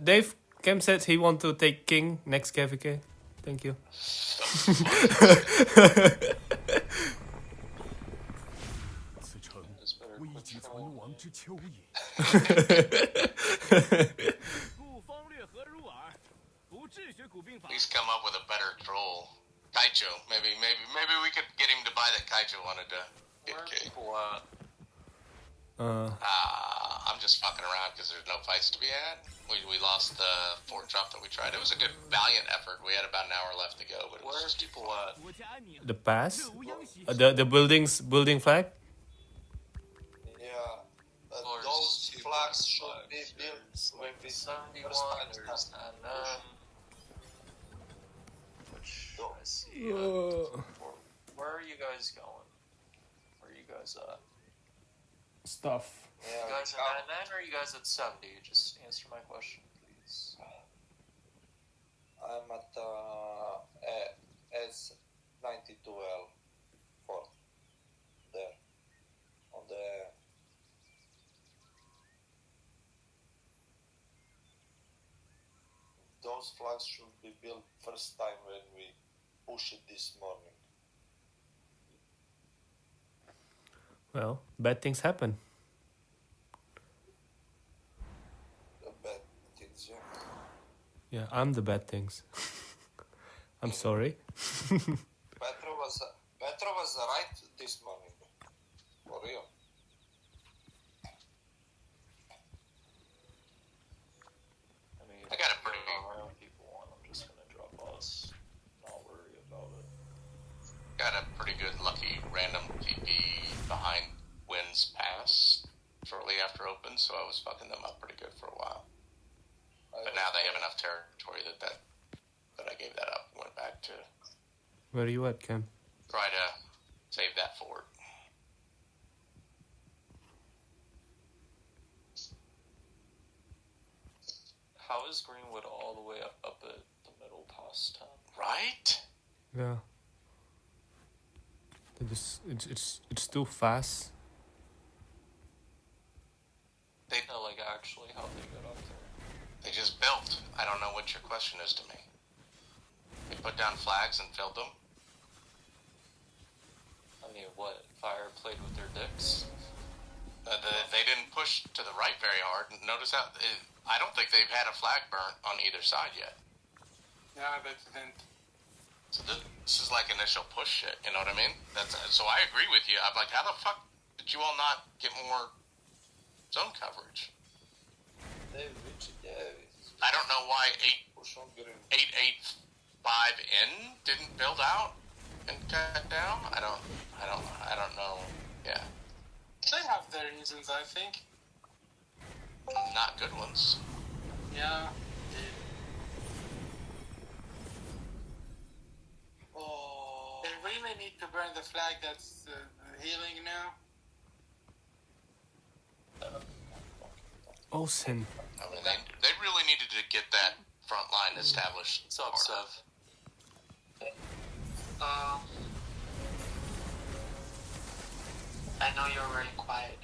Dave said he want to take king next KVK. Thank you. Please come up with a better troll. Kaicho. Maybe we could get him to buy that Kaicho wanted to get king. I'm just fucking around because there's no fights to be had. We lost the fort drop that we tried. It was a good, valiant effort. We had about an hour left to go, but where's people at? The pass? The building flag? Yeah. Those flags should be built when we start. I see. Where are you guys going? Where are you guys at? Stuff. Yeah, you guys at 99 or are you guys at 70? Just answer my question, please. I'm at S92L 4. There. On the... Those flags should be built first time when we push it this morning. Well, bad things happen. The bad things, yeah. Yeah, I'm the bad things. I'm sorry. Petro was right this morning. For real. I got a pretty people on. I'm just gonna drop us. Not worry about it. Got a pretty good lucky random TP behind Wynn's pass shortly after open, so I was fucking them up pretty good for a while. But now they have enough territory that I gave that up and went back to Where are you at, Cam? try to save that fort. How is Greenwood all the way up at the middle past 10? Right? Yeah. It's too fast. They like actually how they got up there. They just built. I don't know what your question is to me. They put down flags and filled them. I mean, what? Fire played with their dicks? They didn't push to the right very hard. Notice how... I don't think they've had a flag burnt on either side yet. Yeah, but then... So this is like initial push shit, you know what I mean? So I agree with you. I'm like, how the fuck did you all not get more zone coverage? I don't know why 885N didn't build out and cut down. I don't know. Yeah. They have their reasons, I think. Not good ones. Yeah. Oh. They really need to burn the flag that's healing now. Olsen. I mean, they really needed to get that front line established. What's up, Sev? I know you're very quiet,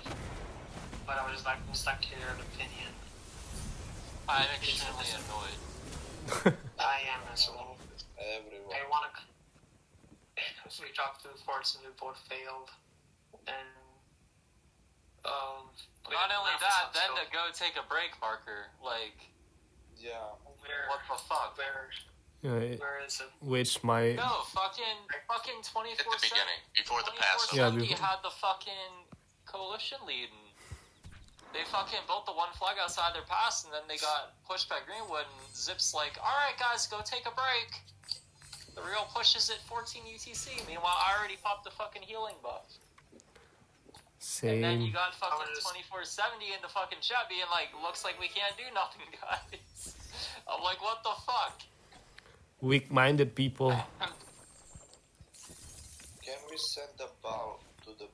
but I would just like to hear an opinion. I'm extremely annoyed. I am as well. Everyone. I want to... We dropped two forts and we both failed. And... Not only that, then to go take a break marker, like... Yeah. What the fuck? Where is it? Which my... No, fucking 24/7. At the beginning, before the pass. Yeah, He had the fucking coalition lead, and they fucking built the one flag outside their pass, and then they got pushed by Greenwood, and Zip's like, alright guys, go take a break. The real push is at 14 UTC. Meanwhile, I already popped the fucking healing buff. Same. And then you got fucking 2470 in the fucking chat being like, looks like we can't do nothing, guys. I'm like, what the fuck? Weak-minded people. Can we send the ball to the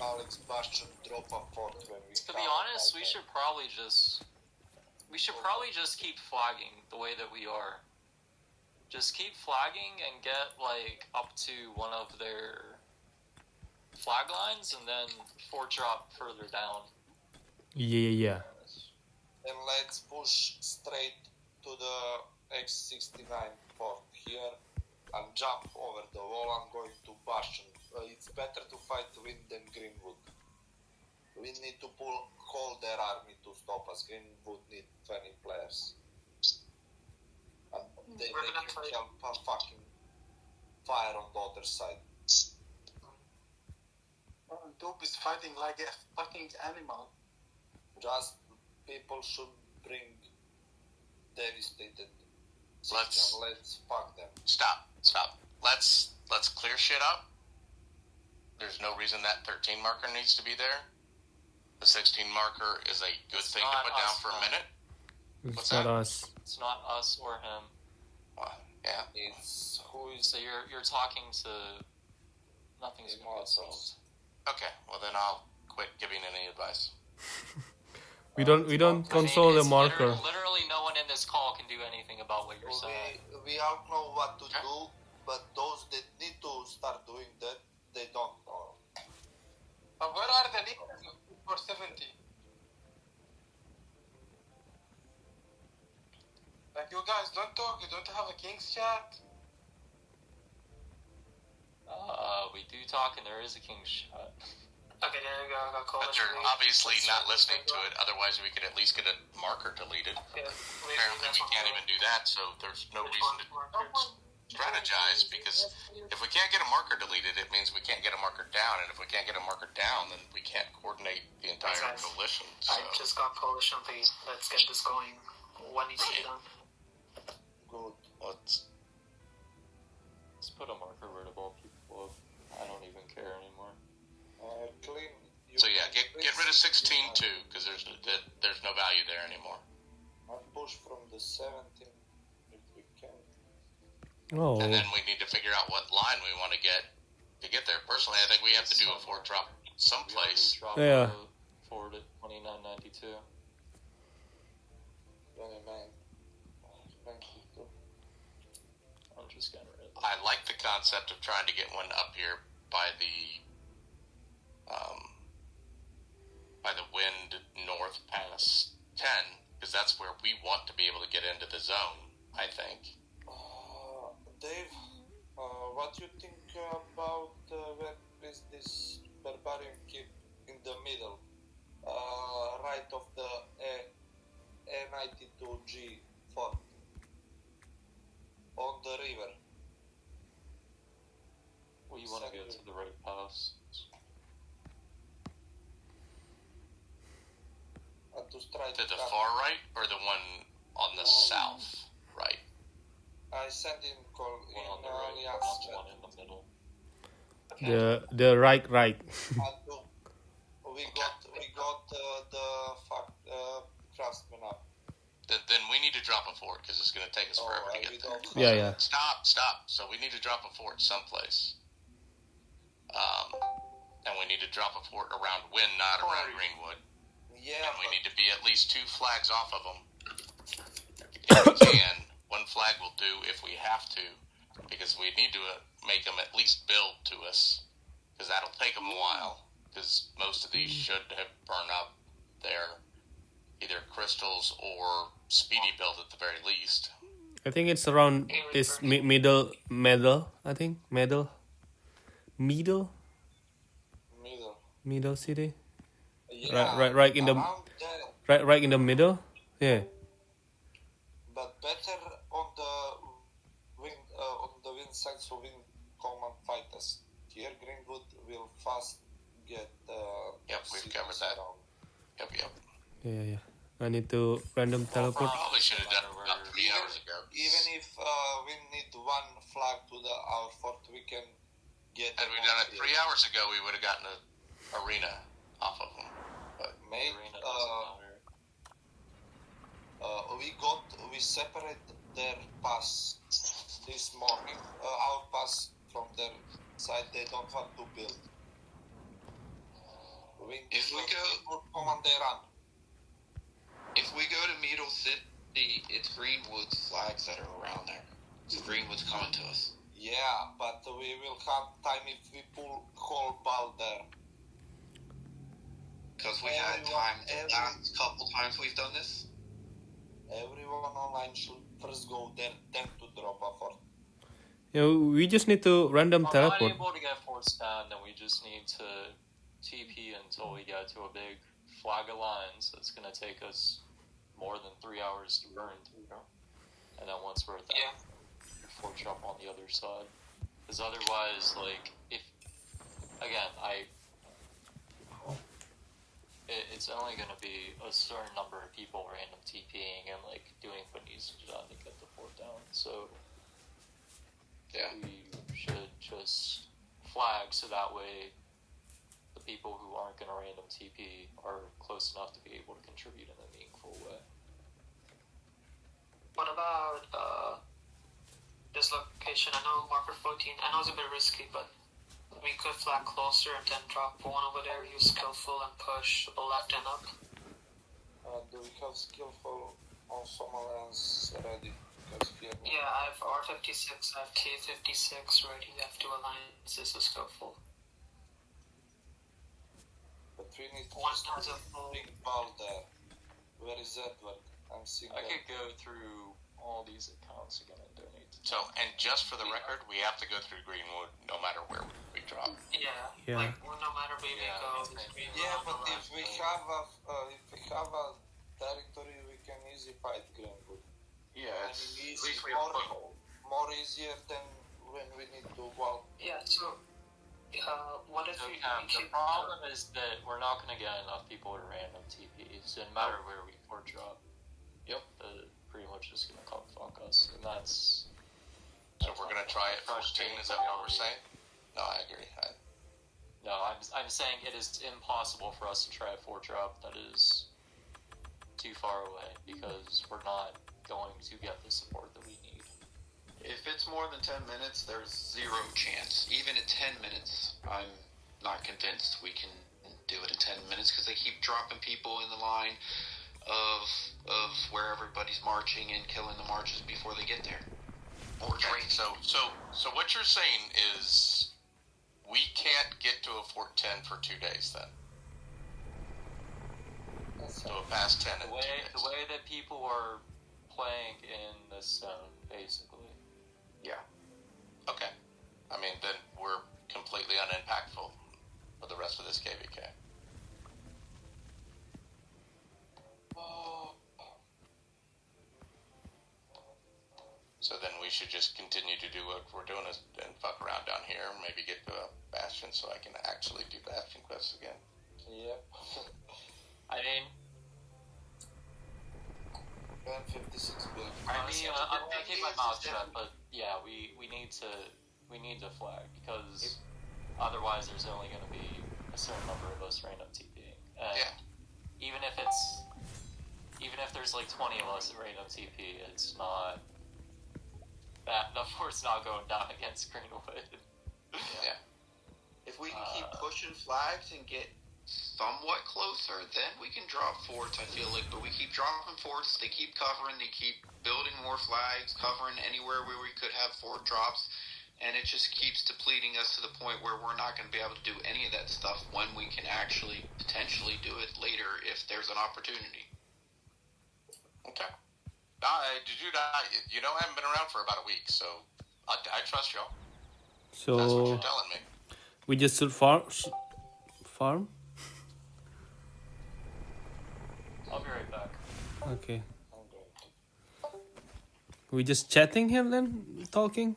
Alex Bastion drop a fort when we... To be honest, we should probably just keep flagging the way that we are. Just keep flagging and get like up to one of their flag lines and then fort drop further down. Yeah. let's push straight to the X69 fort here and jump over the wall. I'm going to Bastion. It's better to fight Wind than Greenwood. We need to call their army to stop us. Greenwood need 20 players. And they can fucking fire on the other side. Dope is fighting like a fucking animal. Just people should bring devastated. Let's fuck them. Stop. Let's clear shit up. There's no reason that 13 marker needs to be there. The 16 marker is a good thing to put down for a minute. It's not us. It's not us or him. Yeah. It's who is So you're talking to nothing's gonna get solved. Okay. Well, then I'll quit giving any advice. We don't control the it's marker. Literally, no one in this call can do anything about what you're saying. we all know what to do, but those that need to start doing that, they don't know. But where are the leaders for 70? Like, you guys don't talk, you don't have a king's chat? We do talk, and there is a king's shot. Okay, there you go. I got But coalition. you're obviously not listening to it. Otherwise, we could at least get a marker deleted. Yeah. Apparently, we can't even do that, so there's no reason to strategize, because if we can't get a marker deleted, it means we can't get a marker down, and if we can't get a marker down, then we can't coordinate the entire Exactly. coalition. So. I just got coalition lead. Let's get this going. What needs to be done? Good. Let's put a marker rid of all people. I don't even care anymore. Clean. So yeah, get rid of 16 too, because there's no value there anymore. I'll push from the 17 if we can. Oh. And then we need to figure out what line we want to get there. Personally, I think we have to do a fort drop someplace. Yeah. Forward at 2992. 29. I'm just getting rid of it. I like the concept of trying to get one up here by the wind north past 10, because that's where we want to be able to get into the zone, I think. Dave, what do you think about where is this barbarian keep in the middle, right of the A92G fort on the river? Well, you want to go to the right pass. To try To the far right, or the one on the south right? I sent in call One in on the right, Alliance not the chat. one in the middle. The right. We got the craftsman up. Then we need to drop a fort, because it's going to take us forever to get there. Yeah. Stop. So we need to drop a fort someplace. And we need to drop a fort around Wynn, not around Greenwood. Yeah, And we but need to be at least 2 flags off of them. If we can. 1 flag will do if we have to, because we need to make them at least build to us, because that'll take them a while, because most of these should have burned up their either crystals or speedy build at the very least. I think it's around this middle. I think middle city. yeah, Right in the around there, right in the middle. Yeah. but better on the wind side, so wind come and fight us. Here, Greenwood will fast get. Yep, we've cities covered that. around. Yep. Yeah. I need to random teleport. Probably should have done it about 3 hours ago. Even if we need 1 flag to our fort, we can get. Had we done it 3 hours ago, we would have gotten an arena off of them. But Mate, Arena doesn't matter. we separate their pass this morning. Our pass from their side, they don't want to build. If we go- command they run. If we go to Middle City, it's Greenwood's flags that are around there. So Greenwood's coming to us. Yeah, but we will have time if we pull whole ball there. Because we had time the last couple times we've done this. Everyone online should first go there, then to drop a fort. Yeah, we just need to random If we're not teleport. able to get forts down, then we just need to TP until we get to a big flag of lines. That's gonna take us more than 3 hours to burn through. And then once we're at that, Yeah. fort drop on the other side. Because otherwise, like, if again, it's only gonna be a certain number of people random TPing and like doing what needs to be done to get the fort down. So Yeah. we should just flag so that way the people who aren't going to random TP are close enough to be able to contribute in a meaningful way. What about this location? I know marker 14. I know it's a bit risky, but we could flag closer and then drop one over there. Use skillful and push the left and up. Do we have skillful on Somalians ready? Because here Yeah, I have R56, I have K56 ready. I have 2 alliances with skillful. but we need One just has a full. big ball there. Where is Edward? I'm seeing I that. could go through all these accounts again and donate to So, and just for the record, we have to go through Greenwood no matter where we drop. Yeah, Yeah. like well, no matter where we Yeah, go, it's we Yeah, run but the if we left. have a territory, we can easy fight Greenwood. Yeah, I it's, mean, at easy, least we have a foothold. more easier than when we need to wall. Yeah, so what if So, we the keep problem is that we're not going to get enough people to random TPs, no matter where we fort drop. Yep. Pretty much just going to come fuck us, and that's... So we're gonna try it 14, is that what we're saying? No, I agree. No, I'm saying it is impossible for us to try a fort drop that is too far away, because we're not going to get the support that we need. If it's more than 10 minutes, there's zero chance. Even at 10 minutes, I'm not convinced we can do it in 10 minutes because they keep dropping people in the line of where everybody's marching and killing the marches before they get there. Or Okay, training. so what you're saying is we can't get to a Fort 10 for 2 days then. That's So a past 10 in 2 days. The way that people are playing in this zone, basically. Yeah. Okay. I mean, then we're completely unimpactful for the rest of this KVK. So then we should just continue to do what we're doing and fuck around down here, maybe get to a Bastion so I can actually do Bastion quests again. Yep. I mean, And 56 build. honestly, I'm gonna keep my mouth shut, but yeah, we need to flag, because otherwise there's only gonna be a certain number of us random TPing. And Yeah. even if there's like 20 of us at random TP, it's not that the fort's not going down against Greenwood. Yeah. If we can keep pushing flags and get somewhat closer, then we can drop forts, I feel like. But we keep dropping forts, they keep covering, they keep building more flags, covering anywhere where we could have fort drops, and it just keeps depleting us to the point where we're not going to be able to do any of that stuff when we can actually potentially do it later if there's an opportunity. Okay. You know, I haven't been around for about a week, so I trust y'all. That's what So you're telling me. we just should farm. I'll be right back. Okay. I'm going to. We just chatting him then, talking.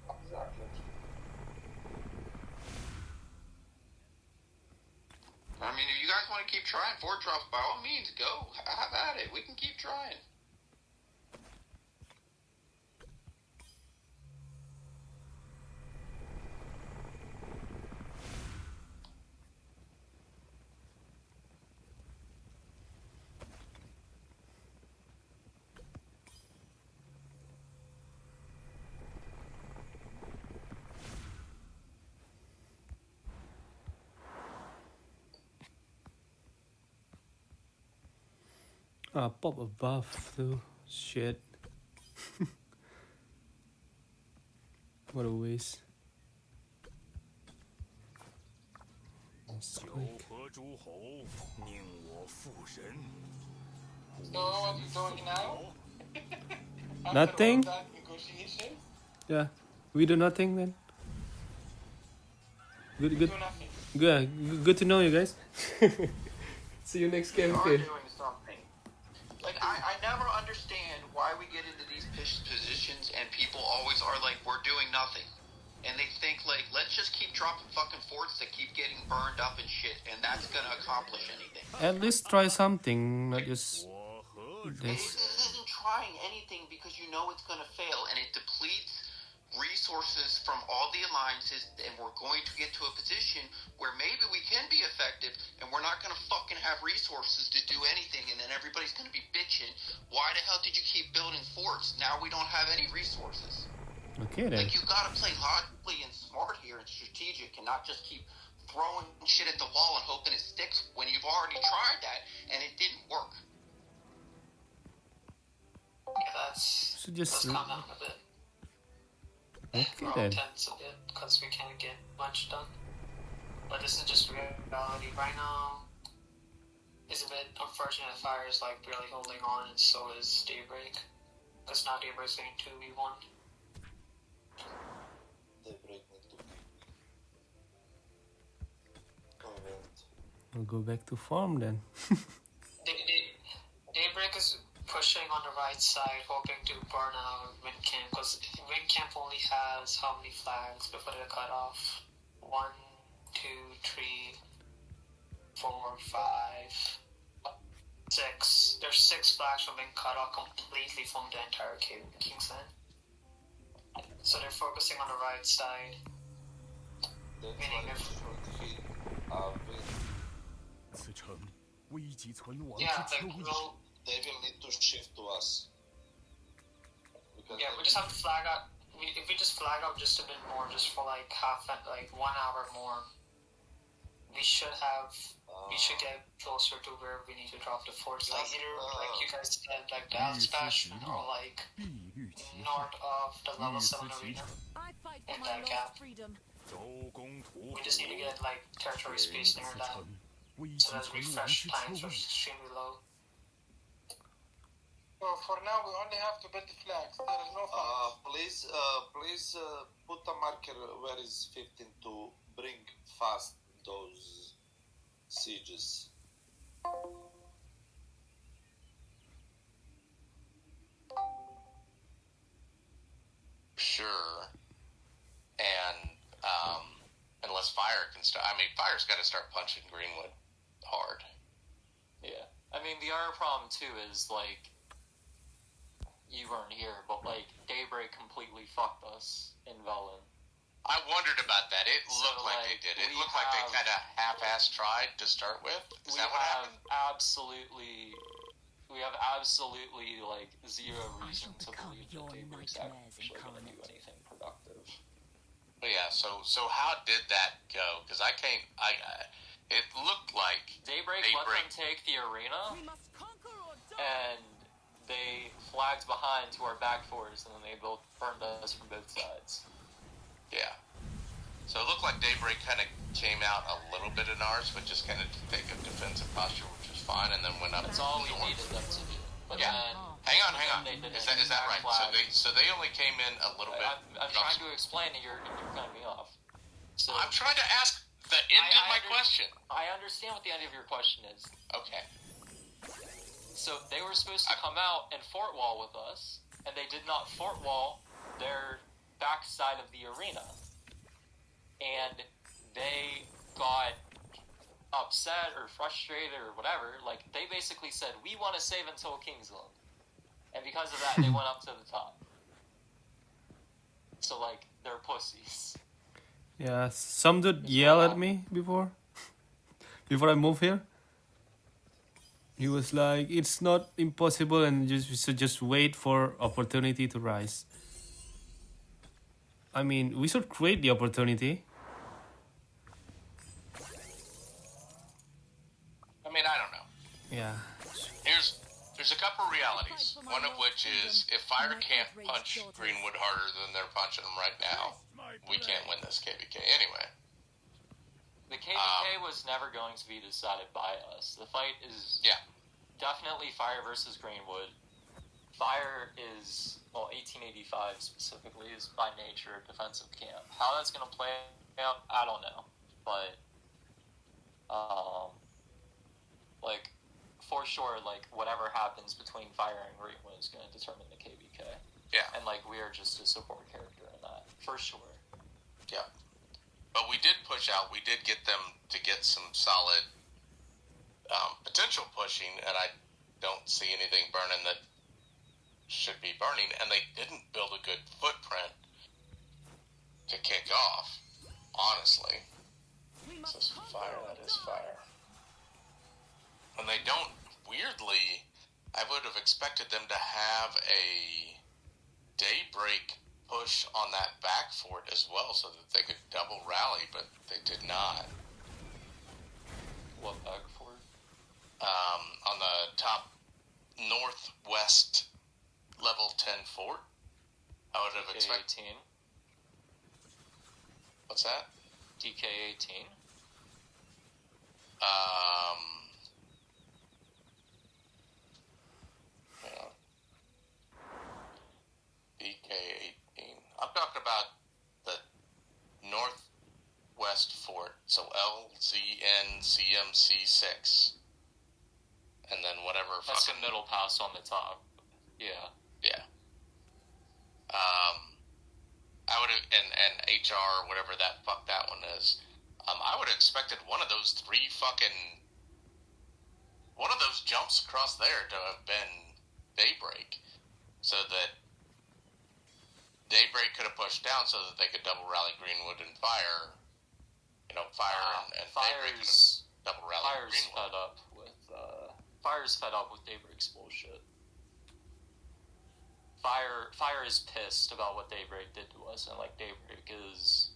Exactly. I mean, if you guys want to keep trying fort drops, by all means, go. Have at it. We can keep trying. Ah, pop a buff too. Shit. What a waste. Let's 九 click. 合诸侯，宁我父神。吾 So what are you doing now? After Nothing? all that negotiation, Yeah. We do nothing then. Good, you good, do nothing. good to know you guys. See you next game. We are Okay. doing something. Like, I never understand why we get into these positions and people always are like, we're doing nothing. And they think, like, let's just keep dropping fucking forts that keep getting burned up and shit, and that's gonna accomplish anything. At least try something, not just It this. isn't trying anything because you know it's gonna fail, and it depletes resources from all the alliances, and we're going to get to a position where maybe we can be effective, and we're not gonna fucking have resources to do anything, and then everybody's gonna be bitching, why the hell did you keep building forts? Now we don't have any resources. Okay then. Like, you gotta play logically and smart here and strategic, and not just keep throwing shit at the wall and hoping it sticks when you've already tried that and it didn't work. Yeah, that's. So just Let's calm down a bit. okay We're all then. tense a bit because we can't get much done. But this is just reality. Right now, it's a bit unfortunate. Fire is like barely holding on, and so is Daybreak. Because now Daybreak's getting 2v1. They break me to convent. We'll go back to farm then. Daybreak is pushing on the right side, hoping to burn out Windcamp. Because Windcamp only has how many flags before they cut off? 1, 2, 3, 4, 5, 6. There's 6 flags from being cut off completely from the entire King's End. So they're focusing on the right side. That's Meaning why if- we should hit win. 此城危急存亡之 Yeah, 秋 like, 矣。 we'll, They will need to shift to us. Because yeah, we just have to flag up. If we just flag up just a bit more, just for like 1 hour more, we should have. We should get closer to where we need to drop the forts. Like either, like you guys said, like Dallas Bastion, or like 碧绿旗 north of the level 7 旗 arena. I fight In for that my gap. lost freedom. 周公吐 We just need to get like territory space near 此 that, 城危急 so that 存亡 refresh 之 times 秋 are 矣。 extremely low. So for now, we only have to build the flags. There is no fight. please put a marker where is 15 to bring fast those sieges. Sure. And unless Fire can start, I mean, Fire's got to start punching Greenwood hard. Yeah. I mean, the other problem, too, is, like, you weren't here, but, like, Daybreak completely fucked us in Velen. I wondered about that. It So, looked like like, they did. It we looked like they have- kind of half-ass tried to start with. Is We that what have happened? we have absolutely, like, zero reason to become believe your that Daybreak's nightmares actually going to do incarnate. anything productive. But yeah. So how did that go? Because it looked like Daybreak let Daybreak- them take the arena, We must conquer or die. and they flagged behind to our back fours, and then they both burned us from both sides. yeah. So it looked like Daybreak kind of came out a little bit in ours, but just kind of take a defensive posture, which was fine, and then went up. That's all we north. needed them to do. But Yeah. then, Hang on. They did Is it. that right? Flag. So they only came in a little bit. I'm trying to explain, and you're cutting me off. So I'm trying to ask the end of my question. I understand what the end of your question is. Okay. So they were supposed to come out and fort wall with us, and they did not fort wall their backside of the arena. And they got upset or frustrated or whatever. Like, they basically said, we want to save until Kingsland. And because of that, they went up to the top. So, like, they're pussies. Yeah, some dude yell at me before I move here. He was like, "It's not impossible, and we should just wait for opportunity to rise." I mean, we should create the opportunity. I mean, I don't know. Yeah. There's a couple realities. One of which is if Fire can't punch Greenwood harder than they're punching them right now, we can't win this KVK anyway. The KVK was never going to be decided by us. The fight is Yeah. definitely Fire versus Greenwood. Fire is, 1885 specifically, is by nature a defensive camp. How that's going to play out, I don't know. But, like, for sure, like, whatever happens between Fire and Greenwood is going to determine the KVK. Yeah. And, like, we are just a support character in that, for sure. Yeah. But we did push out. We did get them to get some solid potential pushing, and I don't see anything burning that should be burning, and they didn't build a good footprint to kick off, honestly. This is fire, that is fire. And they don't, weirdly, I would have expected them to have a daybreak push on that back fort as well so that they could double rally, but they did not. What back fort? On the top northwest level 10 fort, I would have expected. DK-18. What's that? DK-18. Hang on. DK-18. I'm talking about the northwest fort, so LZNCMC6. And then whatever That's fucking... the middle pass on the top. Yeah. Yeah. I would have, and HR, whatever that fuck that one is, I would have expected one of those jumps across there to have been Daybreak, so that Daybreak could have pushed down so that they could double rally Greenwood and Fire. Fire and Daybreak could have double rally Greenwood. Fire's fed up with Daybreak's bullshit. Fire is pissed about what Daybreak did to us, and Daybreak is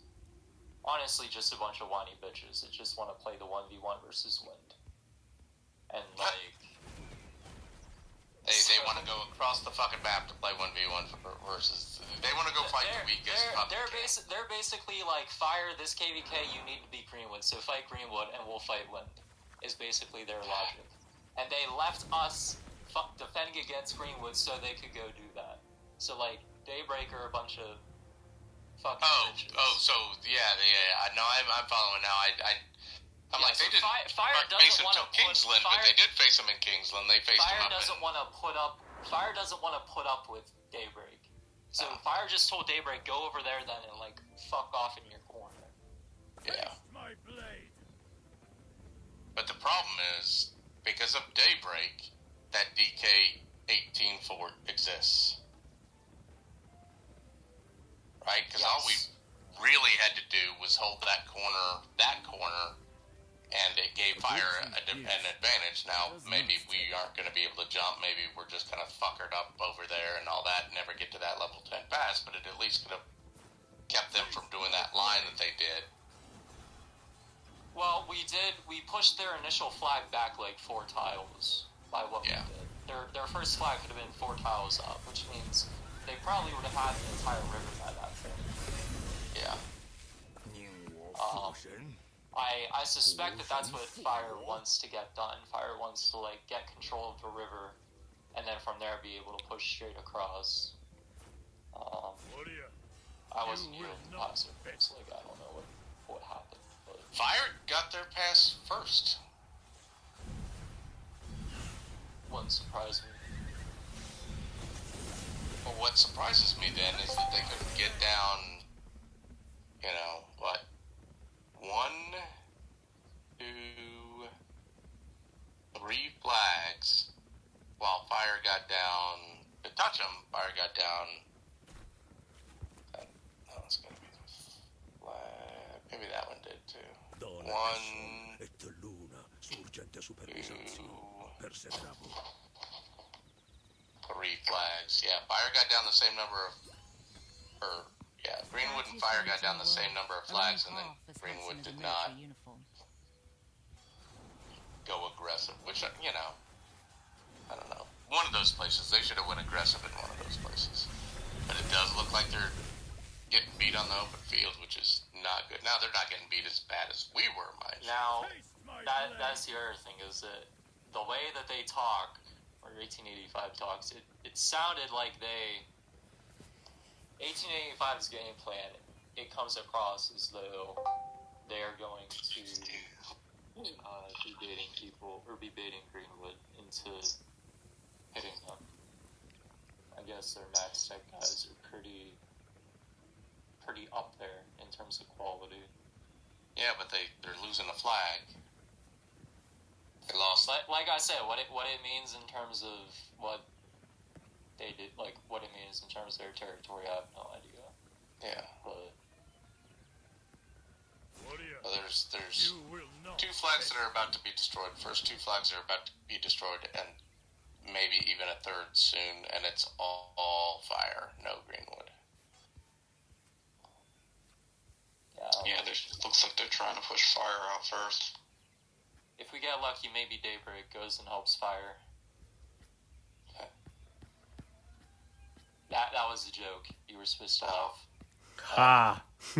honestly just a bunch of whiny bitches that just want to play the 1v1 versus Wind. And they want to go across the fucking map to play 1v1 versus. They want to go fight the weakest. They're basically like, Fire, this KVK, you need to beat Greenwood, so fight Greenwood and we'll fight Wind. Is basically their logic. And they left us defending against Greenwood so they could go do that. So, Daybreak are a bunch of fucking bitches. So, yeah. No, I'm following now. I'm like, they didn't Fire face doesn't him want to till Kingsland, but they did face him in Kingsland. They faced him up Fire doesn't want to put up with Daybreak. So, Fire just told Daybreak, go over there then and, fuck off in your corner. Yeah. My blade. But the problem is, because of Daybreak, that DK-18 fort exists. Right? Because all we really had to do was hold that corner, and it gave Fire an advantage. Now, maybe we aren't going to be able to jump, maybe we're just kind of fuckered up over there and all that, and never get to that level 10 pass, but it at least could have kept them from doing that line that they did. Well, we pushed their initial flag back 4 tiles by what we did. Their first flag could have been 4 tiles up, which means they probably would have had the entire river by that point. Yeah. I suspect that's what Fire wants to get done. Fire wants to get control of the river, and then from there be able to push straight across. I wasn't here in the past, so I don't know what happened. Fire got their pass first. Wouldn't surprise me. Well, what surprises me then is that they couldn't get down, 1, 2, 3 flags, while Fire got down, to touch them, Fire got down, it's going to be the flag, maybe that one did too. 1, 2, 3 flags. Yeah, Fire got down the same number of, Greenwood and Fire got down the same number of flags, and then Greenwood did not go aggressive, which, I don't know. One of those places, they should have went aggressive in one of those places. But it does look like they're getting beat on the open field, which is not good. Now, they're not getting beat as bad as we were, mind you. Now, that's the other thing, is that the way that they talk, or 1885 talks, it sounded like 1885's game plan, it comes across as though they are going to be baiting people, or be baiting Greenwood into hitting them. I guess their max tech guys are pretty up there in terms of quality. Yeah, but they're losing a flag. They lost. Like I said, what it means in terms of what they did, like what it means in terms of their territory, I have no idea. Yeah. But Well, there's two flags that are about to be destroyed. First two flags are about to be destroyed, and maybe even a third soon, and it's all fire, no Greenwood. Yeah, looks like they're trying to push fire out first. If we get lucky, maybe Daybreak goes and helps fire. Okay. That was a joke. You were supposed to laugh. Ha! I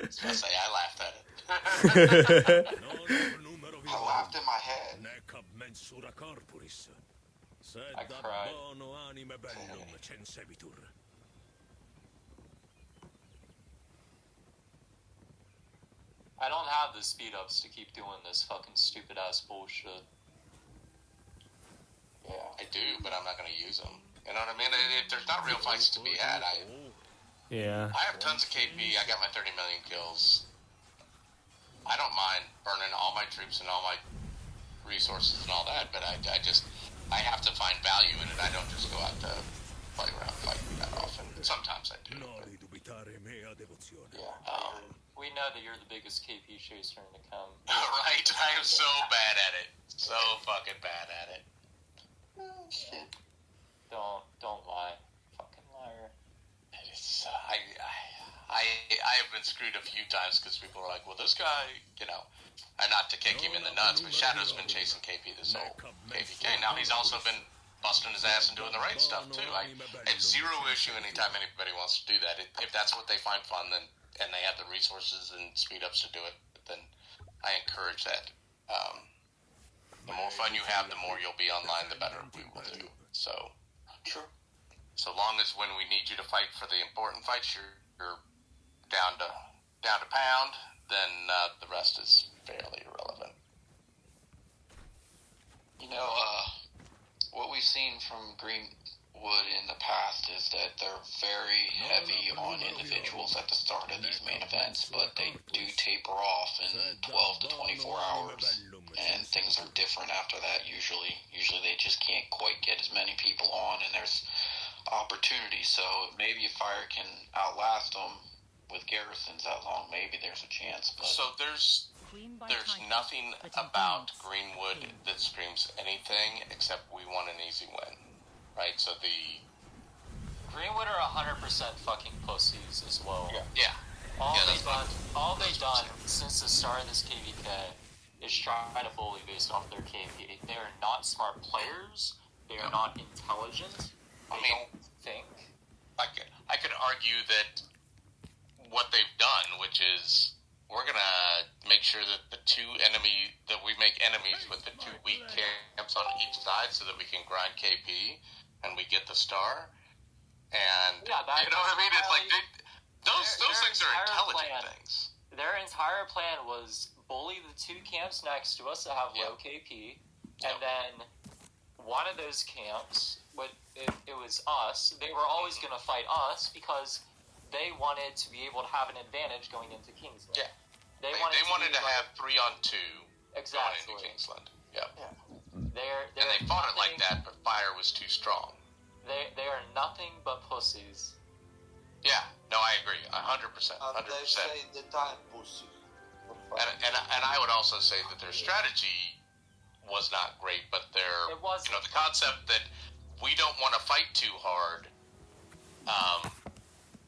was gonna say, I laughed at it. I laughed in my head. I cried. I don't have the speed ups to keep doing this fucking stupid ass bullshit. Yeah, I do, but I'm not gonna use them. You know what I mean? If there's not real fights to be had, I have tons of KP. I got my 30 million kills. I don't mind burning all my troops and all my resources and all that, but I have to find value in it. I don't just go out to play around fighting that often. Sometimes I do. But, yeah. We know that you're the biggest KP chaser in the com. Right? I am so bad at it. So fucking bad at it. Oh, shit. Don't lie. Fucking liar. It's, I have been screwed a few times because people are like, well, this guy, you know, and not to kick him in the nuts, but Shadow's been chasing KP this whole KPK. Now he's also been busting his ass and doing the right stuff too. It's zero issue anytime anybody wants to do that. If that's what they find fun, then and they have the resources and speed ups to do it, then I encourage that. The more fun you have, the more you'll be online, the better we will do. So, True. so long as when we need you to fight for the important fights, you're down to pound, then the rest is fairly irrelevant. You know, what we've seen from Greenwood in the past is that they're very heavy on individuals at the start of these main events, but they do taper off in 12 to 24 hours, and things are different after that usually. Usually they just can't quite get as many people on, and there's opportunity, so maybe if Fire can outlast them with garrisons that long, maybe there's a chance. But So there's nothing about Greenwood that screams anything except we want an easy win, right? So the Greenwood are 100% fucking pussies as well. yeah. All Yeah, they've done since the start of this KVK is try to bully based off their KP. They are not smart players. They are not intelligent. They don't think. I could argue that what they've done, which is we're gonna make sure that we make enemies with the two weak camps on each side, so that we can grind KP and we get the star. And Yeah, you know what I mean? It's like those things are entire intelligent plan- things. Their entire plan was bully the two camps next to us that have low KP, and then one of those camps, it was us. They were always going to fight us because they wanted to be able to have an advantage going into Kingsland. Yeah. They They wanted to be have 3-on-2 exactly. going into Kingsland. Yep. They're And they fought it like that, but fire was too strong. They are nothing but pussies. Yeah, no, I agree, 100%, And they 100%. say the time pussy. And I would also say that their strategy was not great, but It wasn't. the concept that we don't want to fight too hard.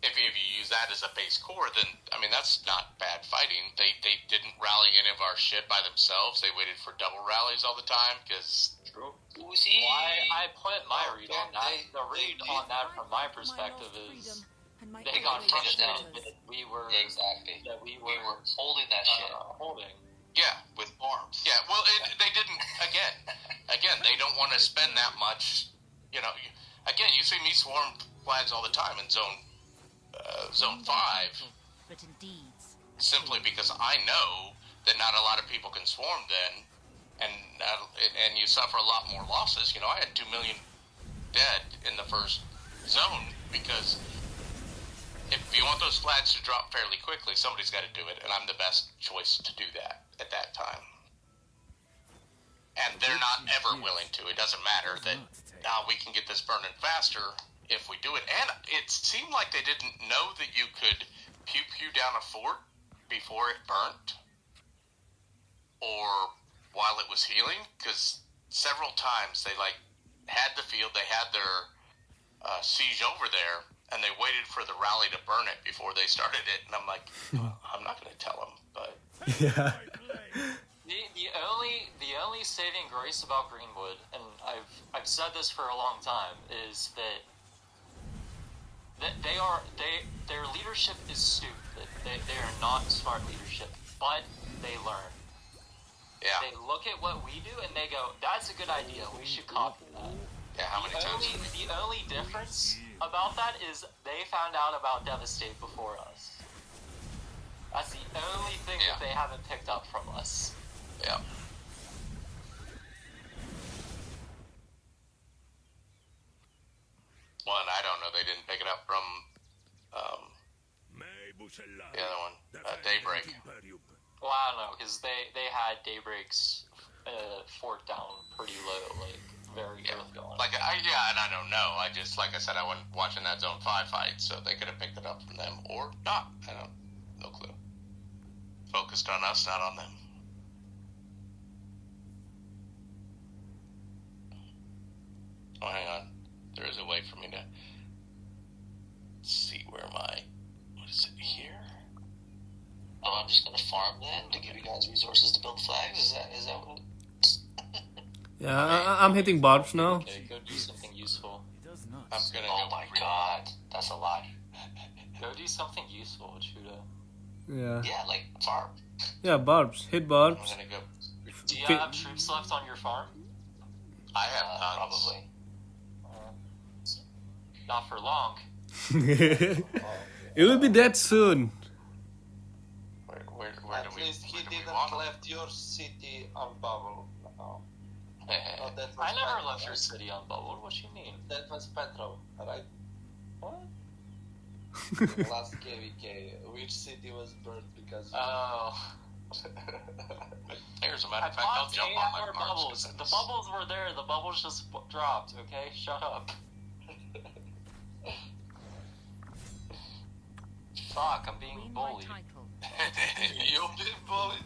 If you use that as a base core, then I mean that's not bad fighting. They didn't rally any of our shit by themselves. They waited for double rallies all the time because. I put my read on that. The read on that from my perspective is they got frustrated that we were Exactly. that we We were were holding that shit. holding. Yeah, with Farms. yeah. Well, they didn't. Again, they don't want to spend that much. You know, again, you see me swarm flags all the time in zone 5, But in deeds. simply because I know that not a lot of people can swarm then, and you suffer a lot more losses. You know, I had 2 million dead in the first zone because if you want those flags to drop fairly quickly, somebody's got to do it, and I'm the best choice to do that at that time. And they're not ever willing to. It doesn't matter that we can get this burning faster if we do it. And it seemed like they didn't know that you could pew down a fort before it burnt or while it was healing, because several times they had the field, they had their siege over there, and they waited for the rally to burn it before they started it. And I'm like, I'm not going to tell them, but Yeah. The only saving grace about Greenwood, and I've said this for a long time, is that their leadership is stupid. They are not smart leadership, but they learn. yeah. They look at what we do and they go, "That's a good idea. We should copy that." Yeah, how many times? The only difference about that is they found out about Devastate before us. That's the only thing Yeah. that they haven't picked up from us. Yeah. One, I don't know. They didn't pick it up from the other one, Daybreak. Well, I don't know, because they had Daybreak's fort down pretty low, very early on. And I don't know. I just, like I said, I wasn't watching that Zone 5 fight, so they could have picked it up from them or not. No clue. Focused on us, not on them. Oh, hang on. There is a way for me to see where what is it here? Oh, I'm just gonna farm then to give you guys resources to build flags. Is that what? Yeah, I'm hitting barbs now. Okay, go do something useful. I'm gonna Oh go. my god, that's a lot. Go do something useful, Chuda. Yeah. Yeah, like farm. Yeah, barbs. Hit I'm barbs. gonna go. Do you have troops left on your farm? I have tons. Probably. Not for long. It will be dead soon. Where At do we? least he Where do we didn't want 'em? left your city on bubble. No. No, that was I never Petro, left your right? city unbubbled. What you mean? That was Petro, right? What? Last KVK. Which city was burned because of Oh. Here's a matter I of fact, I'll bought jump 8 on my hour farms, bubbles. 'cause The that's- bubbles were there. The bubbles just dropped. Okay, shut up. Fuck, I'm being Win my bullied. title. You've been bullied.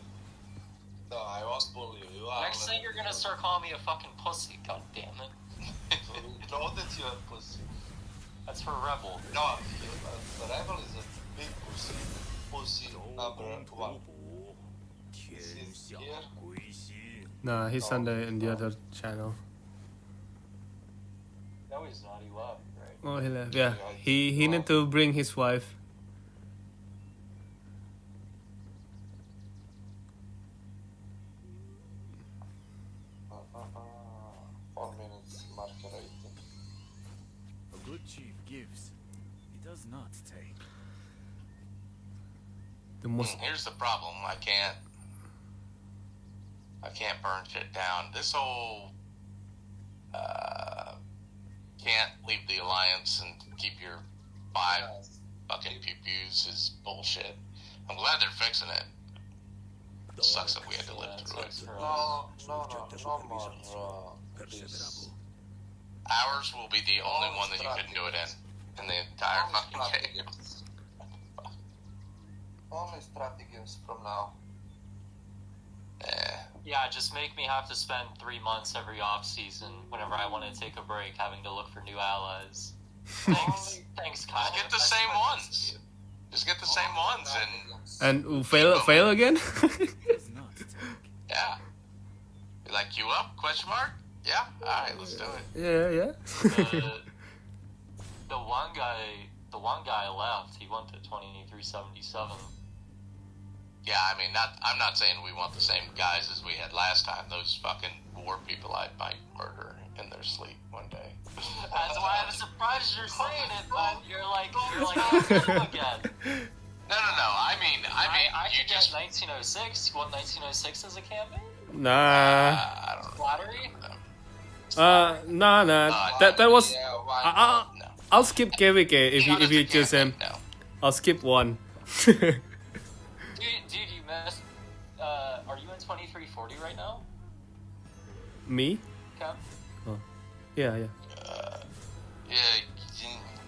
No, I won't bully you. You are. Next thing you're gonna start calling me a fucking pussy. God damn it. We know that you're a pussy. That's for Rebel. No, the rebel is a big pussy. Pussy number 1. He's here. Nah, he's on the other channel. No, he's not. He left, right? Oh, he left. Yeah, he need to bring his wife. Uh, 4 minutes marker rating. A good chief gives, he does not take. The most. Here's the problem. I can't burn shit down. This whole can't leave the alliance and keep your 5 fucking pew-pews is bullshit. I'm glad they're fixing it. It sucks that we had to live through it. No more. This. Ours will be the only one that you couldn't do it in the entire Only fucking game. stratagems. Only stratagems from now. Yeah, just make me have to spend 3 months every off season whenever I want to take a break, having to look for new allies. Thanks, Kyle. Just get the same ones. Just get the same ones, and And fail again? Does not take. yeah. You like queue up? Question mark? Yeah. All right, let's do it. yeah. The one guy left. He went to 2377. Yeah, I mean, I'm not saying we want the same guys as we had last time. Those fucking war people I might murder in their sleep one day. That's why I'm surprised you're saying it, but you're like, oh, him again. No. I mean, I you could just. get 1906. You want 1906 as a campaign? Nah. I don't know. Flattery? Nah. That was. Yeah, why I'll, No. I'll skip KVK if you choose him. No. I'll skip one. Dude, you missed. Are you in 2340 right now? Me? Cam? Yeah.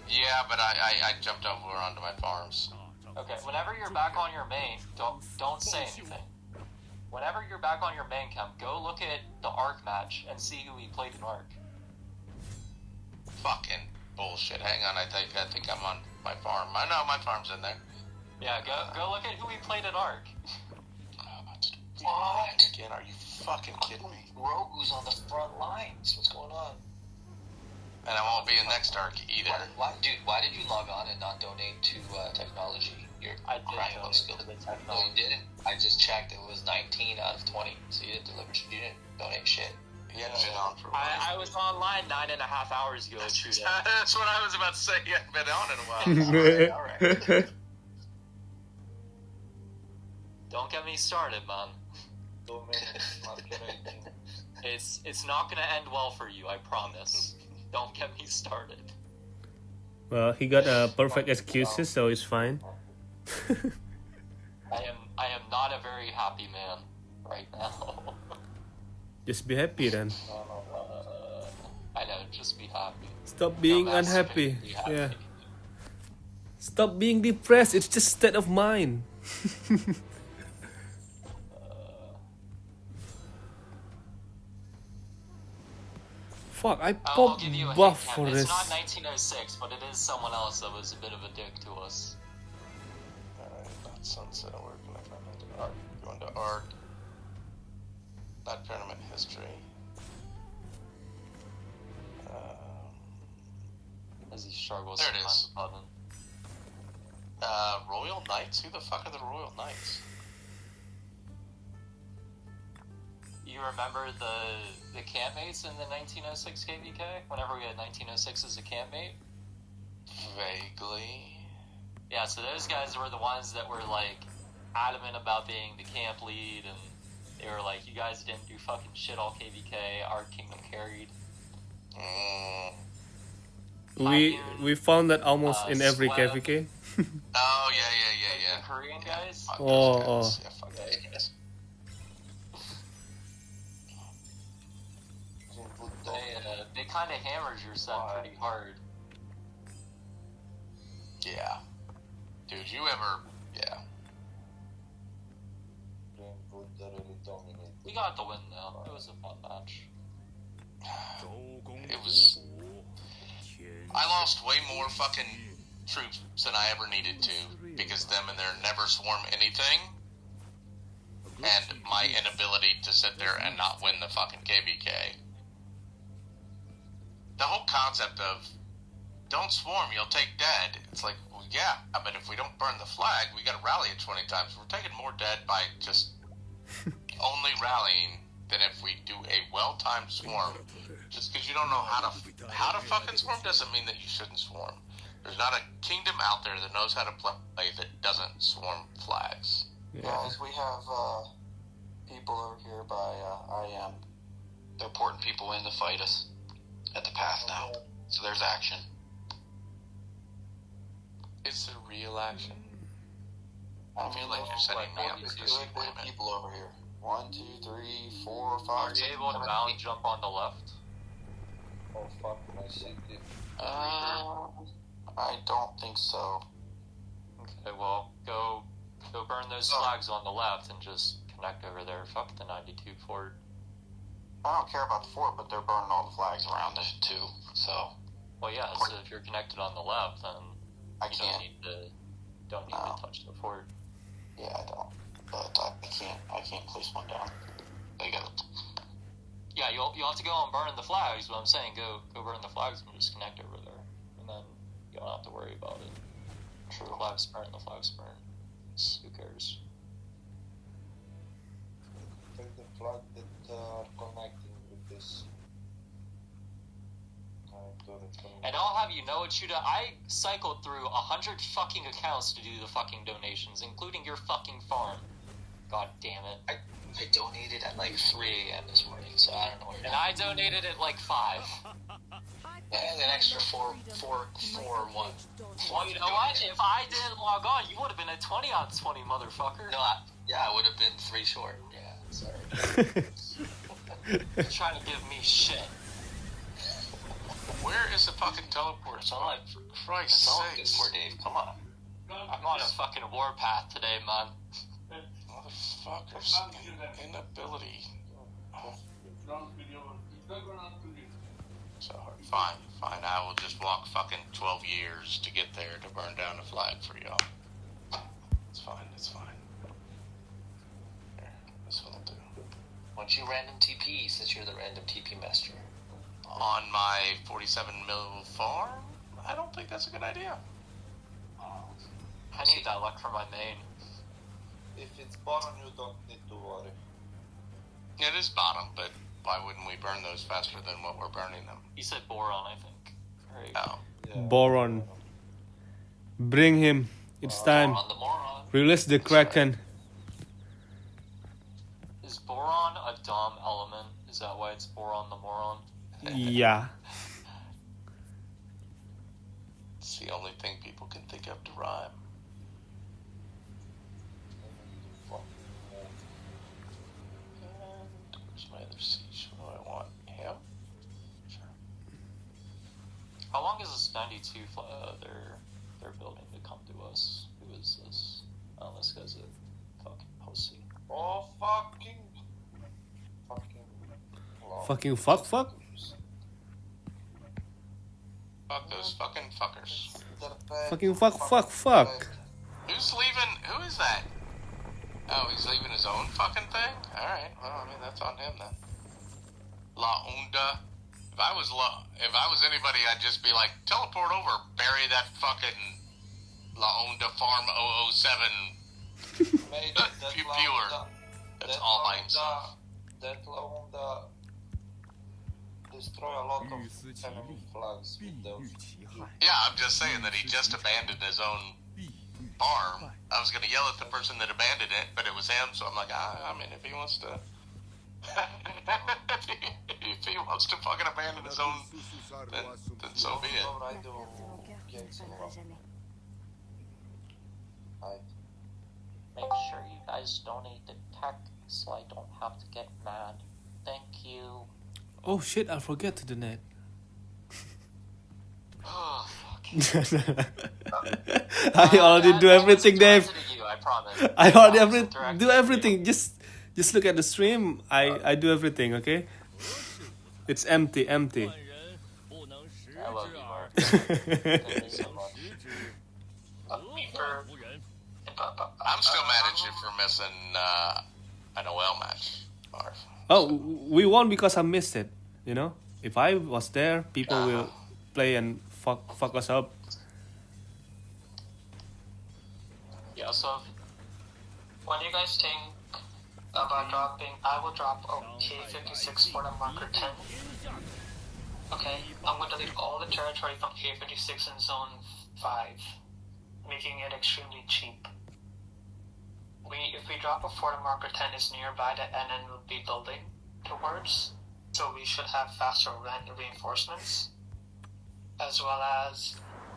Yeah, but I jumped over onto my farms. Okay, whenever you're back on your main, don't say anything. Whenever you're back on your main camp, go look at the Arc match and see who he played in Arc. Fucking bullshit. Hang on, I think I'm on my farm. I know my farm's in there. Yeah, go look at who he played in Arc. What? Again, are you fucking kidding me? Rogu's on the front lines. What's going on? And I won't be in next arc either. Why did you log on and not donate to technology? Your I did crime donate skill. to the No, technology. you didn't. I just checked. It was 19 out of 20. So you didn't donate shit. You hadn't been on for a while. I was online 9.5 hours ago. Shooting. That's what I was about to say. You hadn't been on in a while. All right. Don't get me started, man. 2 minutes, marking 18. It's not gonna end well for you, I promise. Don't get me started. Well, he got perfect excuses, so it's fine. I am not a very happy man right now. Just be happy then. I know, just be happy. Stop being Dumbass, unhappy. be happy. Yeah. Stop being depressed. It's just state of mind. Fuck, I I'll popped give you a buff hint, for Ken. this. It's not 1906, but it is someone else that was a bit of a dick to us. Alright, not Sunset. Where can I find it? Art. Going to art. Not tournament history. As he struggles There to it find is. the button. Royal Knights? Who the fuck are the Royal Knights? You remember the campmates in the 1906 KVK? Whenever we had 1906 as a campmate? Vaguely. Yeah, so those guys were the ones that were, like, adamant about being the camp lead, and they were like, you guys didn't do fucking shit all KVK, our kingdom carried. We found that almost in every Swab. KVK. Oh, yeah. The Korean guys? Fuck Oh, those guys. oh. Yeah, fuck those guys. They kind of hammered your son pretty hard. Yeah. Dude, you ever... Yeah. Greenwood really dominated. We got the win, though. It was a fun match. It was... I lost way more fucking troops than I ever needed to, because them and their never swarm anything, and my inability to sit there and not win the fucking KBK. The whole concept of, don't swarm, you'll take dead. It's like, well, yeah, but if we don't burn the flag, we gotta rally it 20 times. We're taking more dead by just only rallying than if we do a well-timed swarm. Just because you don't know how to fucking swarm doesn't mean that you shouldn't swarm. There's not a kingdom out there that knows how to play that doesn't swarm flags. Yeah. Guys, we have people over here by IM. They're porting people in to fight us at the path now. So there's action. It's a real action. I feel like you're setting me up There's for good disappointment. people over here. 1, 2, 3, 4, 5, Are you 6, able to 7, bound 8. jump on the left? Oh fuck my city. I don't think so. Okay, well, go burn those flags on the left and just connect over there. Fuck the 92 fort. I don't care about the fort, but they're burning all the flags around it too. So Well, yeah, so if you're connected on the left, then I you can't. don't need to touch the fort. Yeah, I don't. But I can't place one down. They got it. Yeah, you'll have to go and burn the flags, but I'm saying go burn the flags and just connect over there. And then you don't have to worry about it. True. The flags burn. Who cares? take the flag that are connecting with this. And I'll have you know, Chuda, I cycled through 100 fucking accounts to do the fucking donations, including your fucking farm. God damn it. I donated at like 3 a.m. this morning, so I don't know where you're And I donated at like 5. And an extra 4 1. Well, you know what? If I didn't log on, you would have been at 20 on 20, motherfucker. No, I would have been 3 short. Yeah, sorry. You're trying to give me shit. Where is the fucking teleport? It's on. For Christ's That's all sake. good for Dave. Come on. I'm on a fucking warpath today, man. Motherfuckers. Inability. So hard. Fine. I will just walk fucking 12 years to get there to burn down a flag for y'all. It's fine. Here, this will do. Why don't you random TP since you're the random TP master? On my 47 mil farm? I don't think that's a good idea. I need that luck for my main. If it's bottom, you don't need to worry. It is bottom, but why wouldn't we burn those faster than what we're burning them? He said boron, I think. Right. Oh. Yeah. Boron. Bring him. It's time. On the moron. Release the Kraken. Is boron a dumb element? Is that why it's boron the moron? Yeah. It's the only thing people can think of to rhyme. And where's my other siege? What do I want? Him? Sure. How long is this 92 they're building to come to us? Who is this? Oh, this guy's a fucking pussy. Oh, fucking. Fucking fuck. Fuck those fucking fuckers. Fucking fuck. Who's leaving? Who is that? Oh, he's leaving his own fucking thing? Alright, well, I mean, that's on him then. La Onda. If I was anybody, I'd just be like, teleport over, bury that fucking La Onda Farm 007 Mate, that viewer. That's all by himself. That Launda destroy a lot of enemy flags with those. Yeah, I'm just saying that he just abandoned his own farm. I was going to yell at the person that abandoned it, but it was him, so I'm like, I mean, if he wants to... if he wants to fucking abandon his own, then so be it. I do get some love. Make sure you guys donate the tech so I don't have to get mad. Thank you. Oh shit, I forget to donate. Oh, fuck. I already do everything, Dave. You, I promise. I already do everything. Just look at the stream. I do everything, okay? It's empty. I love you, Mark. Thank you so much. I'm still mad at you for missing an OL match, Marv. Oh, we won because I missed it. You know, if I was there, people will play and fuck us up. Yeah, so What do you guys think about dropping? I will drop a K56 for the marker 10. Okay, I'm going to delete all the territory from K56 in zone 5, making it extremely cheap. If we drop a fort and marker 10 is nearby, the NN will be building towards, so we should have faster reinforcements, as well as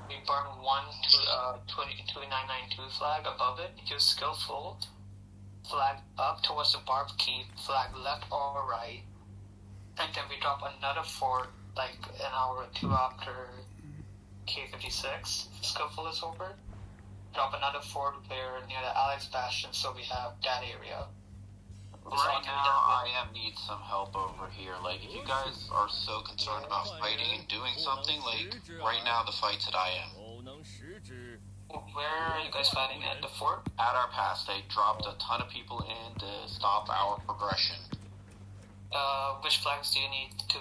we burn one to 2992 flag above it, use skillful, flag up towards the barb keep, flag left or right, and then we drop another fort like an hour or two after K56 skillful is over. Drop another fort there near the Alex Bastion so we have that area. Right now, IM needs some help over here. Like, if you guys are so concerned about fighting and doing something, like, right now the fight's at IM. Where are you guys fighting at? The fort? At our pass, they dropped a ton of people in to stop our progression. Which flags do you need to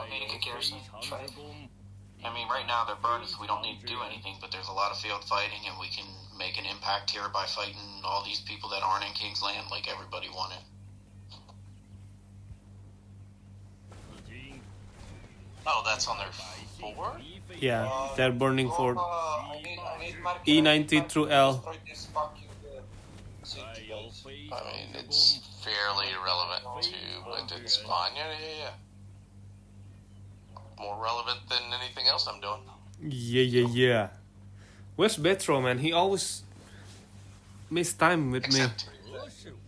make a garrison try? I mean, right now they're burned, so we don't need to do anything, but there's a lot of field fighting, and we can make an impact here by fighting all these people that aren't in King's Land like everybody wanted. Oh, that's on their 4? Yeah, they're burning for I need marker. E90 through L. Destroy this fucking city, guys. I mean, it's fairly irrelevant to, but it's fine. Yeah. More relevant than anything else I'm doing. Yeah. Where's Betro, man? He always miss time with me. Except,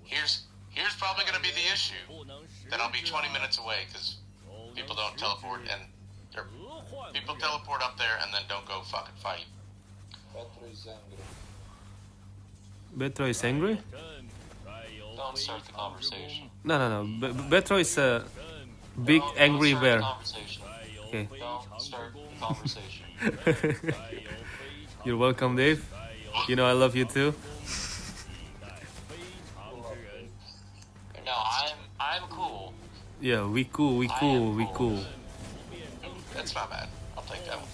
here's probably going to be the issue. Then I'll be 20 minutes away because people don't teleport, and people teleport up there and then don't go fucking fight. Petro is angry. Betro is angry? Don't start the conversation. No. Betro is a big angry Don't bear. start the conversation. Okay. Don't start the conversation. You're welcome, Dave. You know I love you too. No, I'm cool. Yeah, we cool. That's not bad. I'll take that one.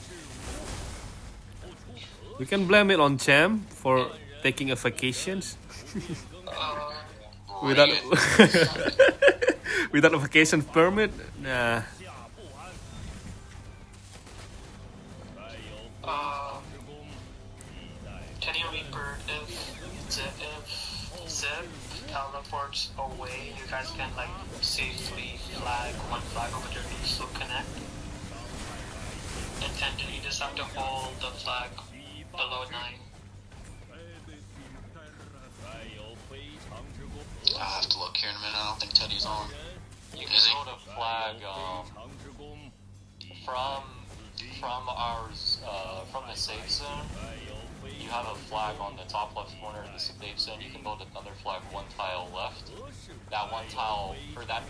We can blame it on Cham for taking a vacations without without a vacation permit. Nah. Can you Reaper, if Zip teleports away, you guys can like safely flag one flag over there and still connect? And then you just have to hold the flag below 9. I'll have to look here in a minute. I don't think Teddy's on. You can hold a flag from the safe zone. You have a flag on the top left corner of the safe zone. You can build another flag one tile left. That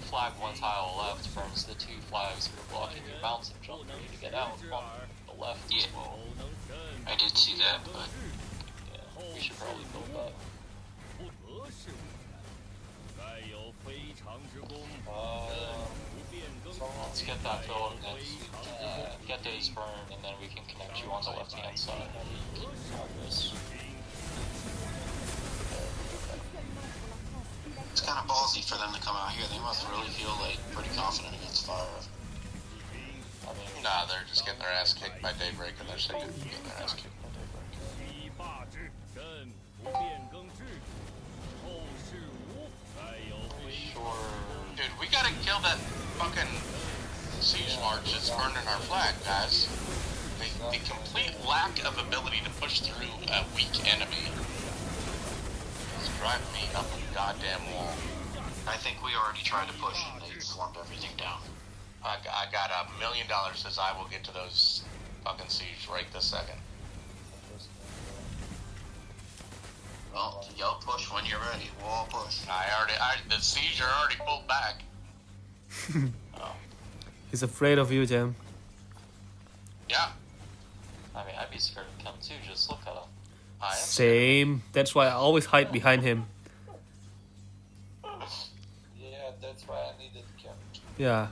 flag one tile left burns the 2 flags that are blocking your mountain jump for you to get out on the left. Yeah. I did see that, but Yeah, we should probably build that. Let's get that built and get those burned, and then we can connect you on the left-hand side. it's kind of ballsy for them to come out here. They must really feel like pretty confident against fire. I mean, Nah, they're just getting their ass kicked by Daybreak, and they're sick of getting their ass kicked by Daybreak. sure. Dude, we gotta kill that fucking siege march that's burning our flag, guys. The complete lack of ability to push through a weak enemy is driving me up a goddamn wall. I think we already tried to push and they swarmed everything down. I got $1 million says I will get to those fucking siege right this second. Well, y'all push when you're ready. We'll all push. The siege are already pulled back. He's afraid of you, Cham. Yeah, I mean, I'd be scared of him too. Just look at him. I am. Same. That's why I always hide behind him. Yeah, that's why I needed camp. Yeah.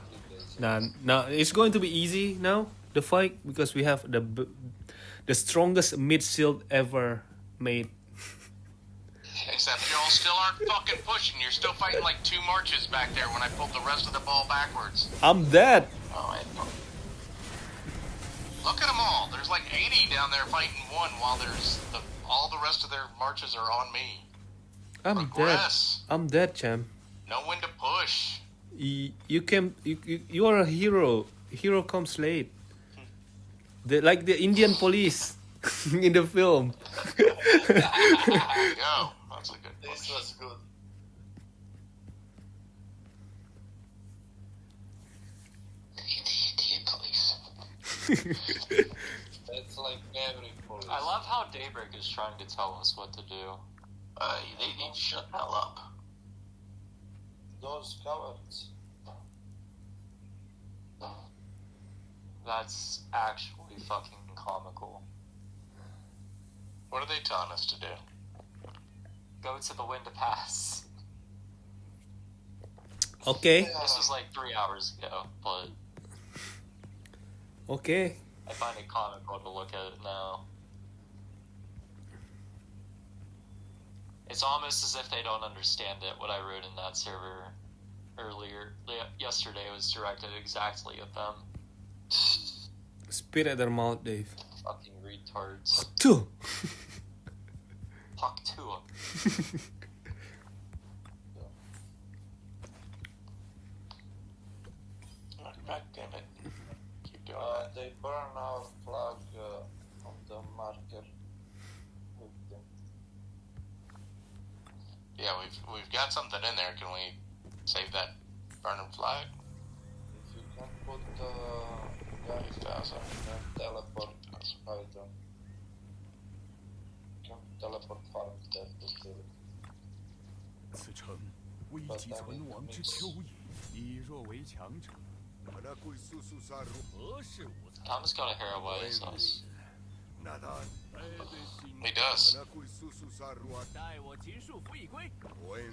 Now it's going to be easy now, the fight, because we have the strongest mid shield ever made. Except y'all still aren't fucking pushing. You're still fighting like 2 marches back there when I pulled the rest of the ball backwards. I'm dead. Oh, look at them all. There's like 80 down there fighting one while all the rest of their marches are on me. I'm Progress. dead. I'm dead, Cham. Know when to push. You are a hero. Hero comes late. Like the Indian police in the film. There you go. That's a good This push. was good. That's like every police. I love how Daybreak is trying to tell us what to do. They need to shut the hell up. Those cowards. That's actually fucking comical. What are they telling us to do? Go to the Wind to Pass. Okay. This was like 3 hours ago, but Okay. I find it comical to look at it now. It's almost as if they don't understand it. What I wrote in that server yesterday was directed exactly at them. Spit at their mouth, Dave. Fucking retards. Two. Talk to them. God damn it. Keep doing that. They burn our flag on the marker with them. Yeah, we've got something in there. Can we save that burning flag? If you can put guys and teleport item. Can teleport farm there to steal it. 此城危急存亡之蚯蚓，以弱为强者。 Thomas got a hair away his house. He does.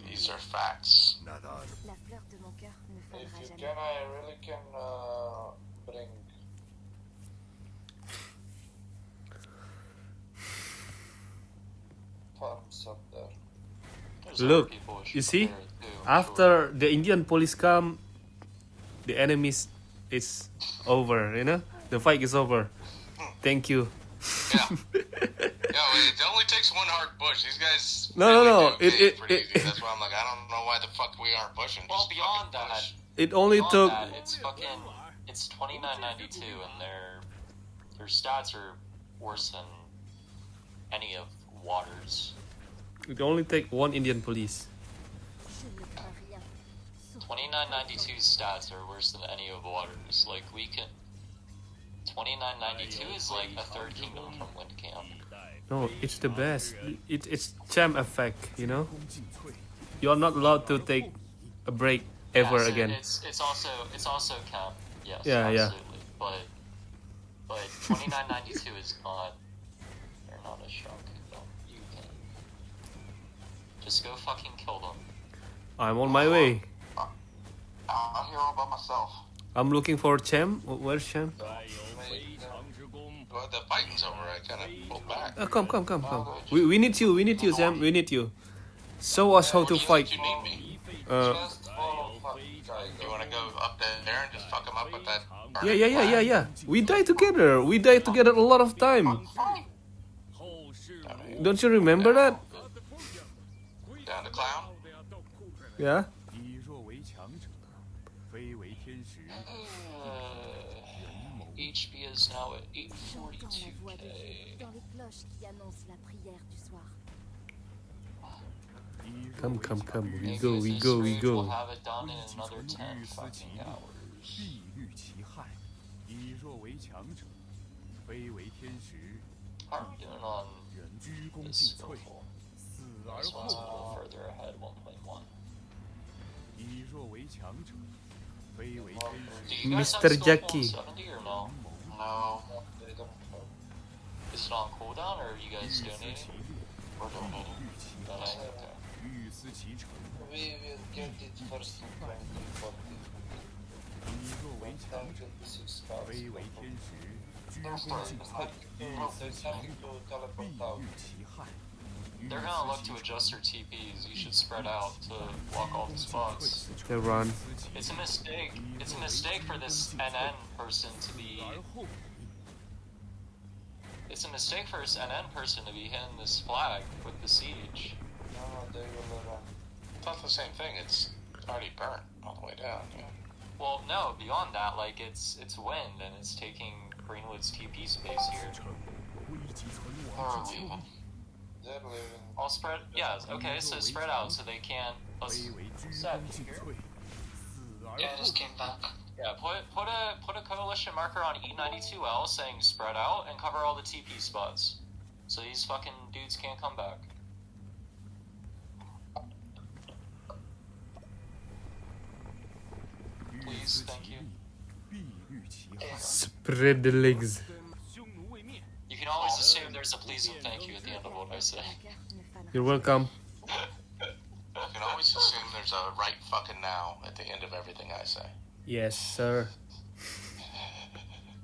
These are facts. La fleur de mon cœur ne If faudra you jamais. can, I really can bring farms up there. There's Look, other people who you should see? prepare it too, I'm sure. After the Indian police come, the enemies is over. You know, the fight is over. Thank you. Yeah. It only takes one hard push. These guys. No, really no, no. do okay It- pretty easy. That's why I'm like, I don't know why the fuck we aren't pushing. Well, Just beyond fucking that, push. It only beyond took. that, it's $29.92, and their stats are worse than any of Water's. It only take one Indian police. Je ne crains rien. Sauf $29.92 stats are worse than any of Water's. Like, we can. $29.92 is like a third kingdom from Windcamp. No, it's the best. It's champ effect. You know, you are not allowed to take a break ever Yes, again. It's also camp. Yes, Yeah, yeah. absolutely. But $29.92 is not. They're not a shark. You can just go fucking kill them. I'm on my way. I'm here all by myself. I'm looking for champ. Where's champ? Well, the fighting's over. I kind of pulled back. Come. We need you, Sam. We need you. Show us how to fight. You need me. Just follow fucking guys. You want to go up there and just fuck him up with that? Yeah. We died together. We died together a lot of time. Don't you remember that? Down the clown. Yeah. 以弱为强者，非为天时。 HB is now at j'entends la voix de 842k. Dieu dans les cloches qui annoncent la prière du soir. Come. We Maybe go. if We this go. We rage will go. have it done in 危急 another 存 10 欲思其 fucking 利， hours. 必遇其害。以弱为强者，非为天时。 How are we doing on 人鞠躬 this 尽瘁， snowfall? 死而 This 后 one's a 已。 little further ahead, 1.1. 以弱为强者，非为天 Do 时。 you guys have Mr. snowfall Jackie. 70 or no? No, They don't have. Is it on cooldown or are you 欲 guys 思 donating? 其利， we're donating. 欲其害， Donating, okay. 欲思其成。 We will get it first in 2040. 以弱为强者， 1026 cards. 非为天时。鞠 There's 躬尽 nothing, 瘁，欲思 there's 其 nothing 利， to 必 teleport out. 遇其害。 They're gonna look to adjust their TPs. You should spread out to block all the spots. They run. It's a mistake. It's a mistake for this NN person to be. 而后已。 It's a mistake for this NN person to be hitting this flag with the siege. No, they will run. It's not the same thing. It's already burnt all the way down. Yeah. Well, no. Beyond that, like it's wind and it's taking Greenwood's TP space here. 此城危急存 They're 亡之秋， leaving. They're leaving. I'll spread. Yeah. Okay. So spread out so they can't. Let's 非为鞠 set 躬尽 here. 瘁，死而 Yeah, I 后 just 已。 came back. Yeah, put a coalition marker on E92L saying spread out and cover all the TP spots, so these fucking dudes can't come back. Please, thank you. 必遇其害。 Spread the legs. 匈奴未灭， You can always assume there's a please and thank you at the end of what I say. Mon cœur ne fanera You're welcome. You can always assume there's a right fucking now at the end of everything I say. Yes, sir.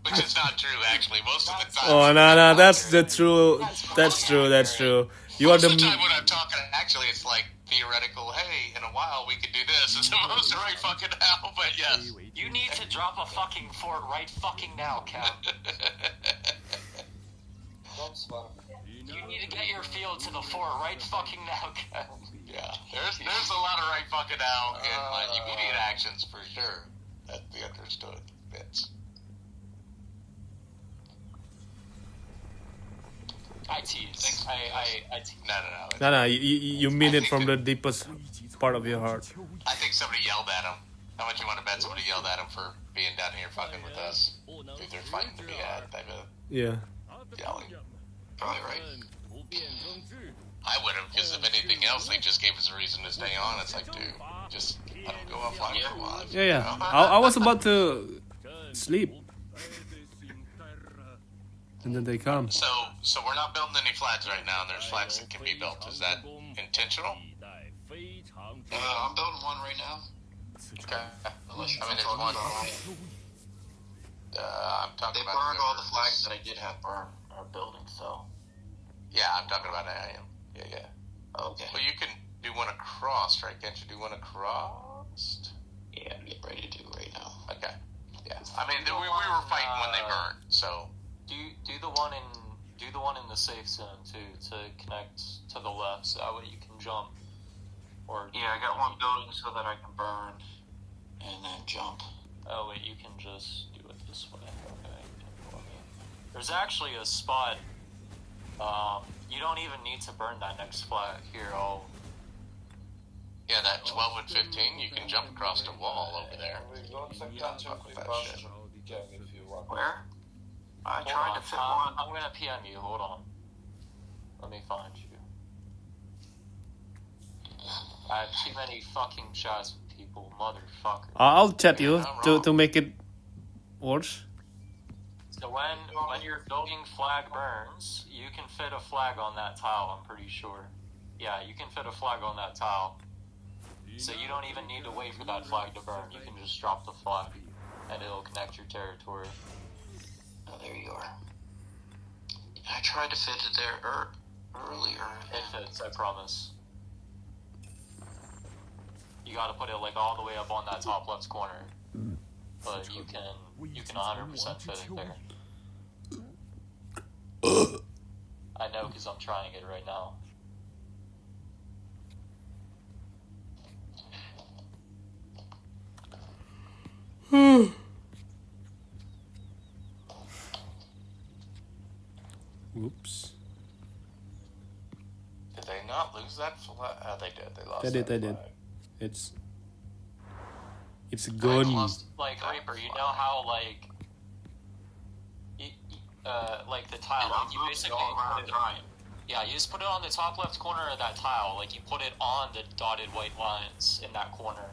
Which is not true, actually. Most of the time. Oh no, that's the true. That's true. You are Most of the the. time when I'm talking, actually, it's like theoretical. Hey, in a while we could do this. the most right fucking now, but yes. You need to drop a fucking fort right fucking now, Cap. Don't swarm. You need to get your field to the fort right fucking now, Cap. Yeah, there's a lot of right fucking now in my immediate actions for sure. That we understood. Bits. I tease. I tease. No. No, you mean it from the deepest part of your heart. I think somebody yelled at him. How much you want to bet somebody yelled at him for being down here fucking with us? Think they're fighting to be had type of Yeah. yelling. Probably right. I would have, because if anything else, they just gave us a reason to stay on. It's like, dude, just let them go offline for a while. Yeah. I was about to sleep. And then they come. So we're not building any flags right now, and there's flags that can be built. Is that intentional? I'm building one right now. Okay. Unless you I mean, there's talking one. about- I'm talking They about. burned all the flags that I did have burned are building, so. Yeah, I'm talking about IAM. Yeah. Okay. Well, you can do one across, right? Can't you do one across? Yeah, I'm getting ready to do it right now. Okay. Yeah. I mean, we were fighting when they burned, so. Do the one in the safe zone too to connect to the left, so that way you can jump. Or Yeah, I got one building so that I can burn and then jump. oh wait, you can just do it this way. Okay. There's actually a spot. You don't even need to burn that next flag. Here, Yeah, that 12 and 15, you can jump across the wall over there. We got some country bastion. You can if you want. Where? I Hold tried on, to fit one. I'm gonna PM you. Hold on. Let me find you. I have too many fucking chats with people, motherfucker. I'll chat you to make it worse. So when your building flag burns, you can fit a flag on that tile, I'm pretty sure. Yeah, you can fit a flag on that tile. So you don't even need to wait for that flag to burn. You can just drop the flag, and it'll connect your territory. Oh, there you are. I tried to fit it there earlier. It fits, I promise. You gotta put it like all the way up on that top left corner. But you can 100% fit it there. I know, because I'm trying it right now. Whoops. Did they not lose that flag? They did. They lost They did. that They did. flag. It's good. Like Reaper, you know how like the tile, like you basically put it on, yeah, you just put it on the top left corner of that tile, like you put it on the dotted white lines in that corner.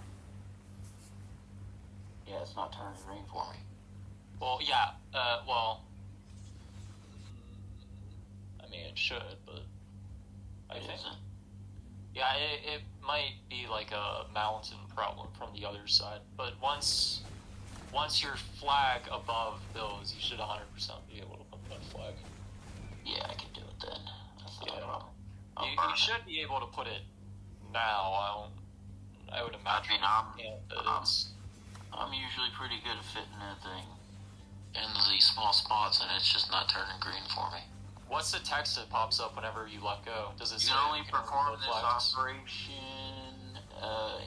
Yeah, it's not turning green for me. Well, yeah, I mean it should, but I think Isn't. yeah, it might be like a mountain problem from the other side, but once your flag above builds, you should 100% be able to put that flag. Yeah, I can do it then. That's not a Yeah. problem. You should be able to put it now. I would imagine. I'm usually pretty good at fitting that thing in these small spots, and it's just not turning green for me. What's the text that pops up whenever you let go? Does it You say can only you can perform remove this flags? operation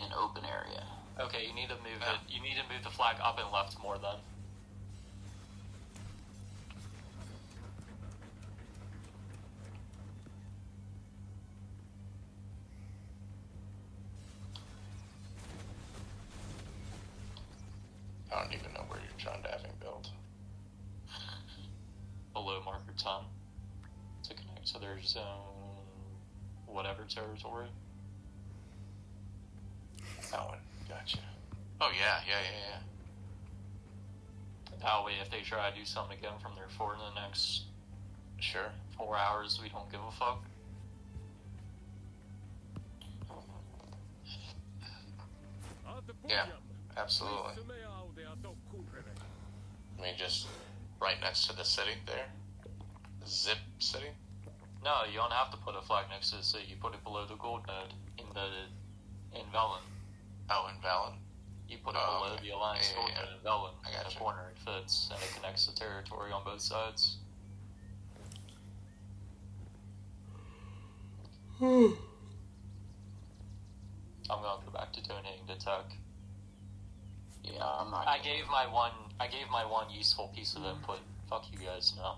in open area. Okay, you need to move it. You need to move the flag up and left more then. I don't even know where you're trying to have him build. Below marker 10 to connect to their zone, whatever territory. Oh, gotcha. Oh, yeah. That way, if they try to do something again from their fort in the next Sure. 4 hours, we don't give a fuck. Yeah, absolutely. I mean, just right next to the city there? The Zip City? No, you don't have to put a flag next to the city. You put it below the gold node in Velen. Oh, in Valen? You put it below okay. the Alliance Yeah, Gold yeah, Node in Velen. I In gotcha. the corner it fits, and it connects the territory on both sides. I'm gonna go back to donating to tech. Yeah, I'm not. I gave my one useful piece of input. Fuck you guys now.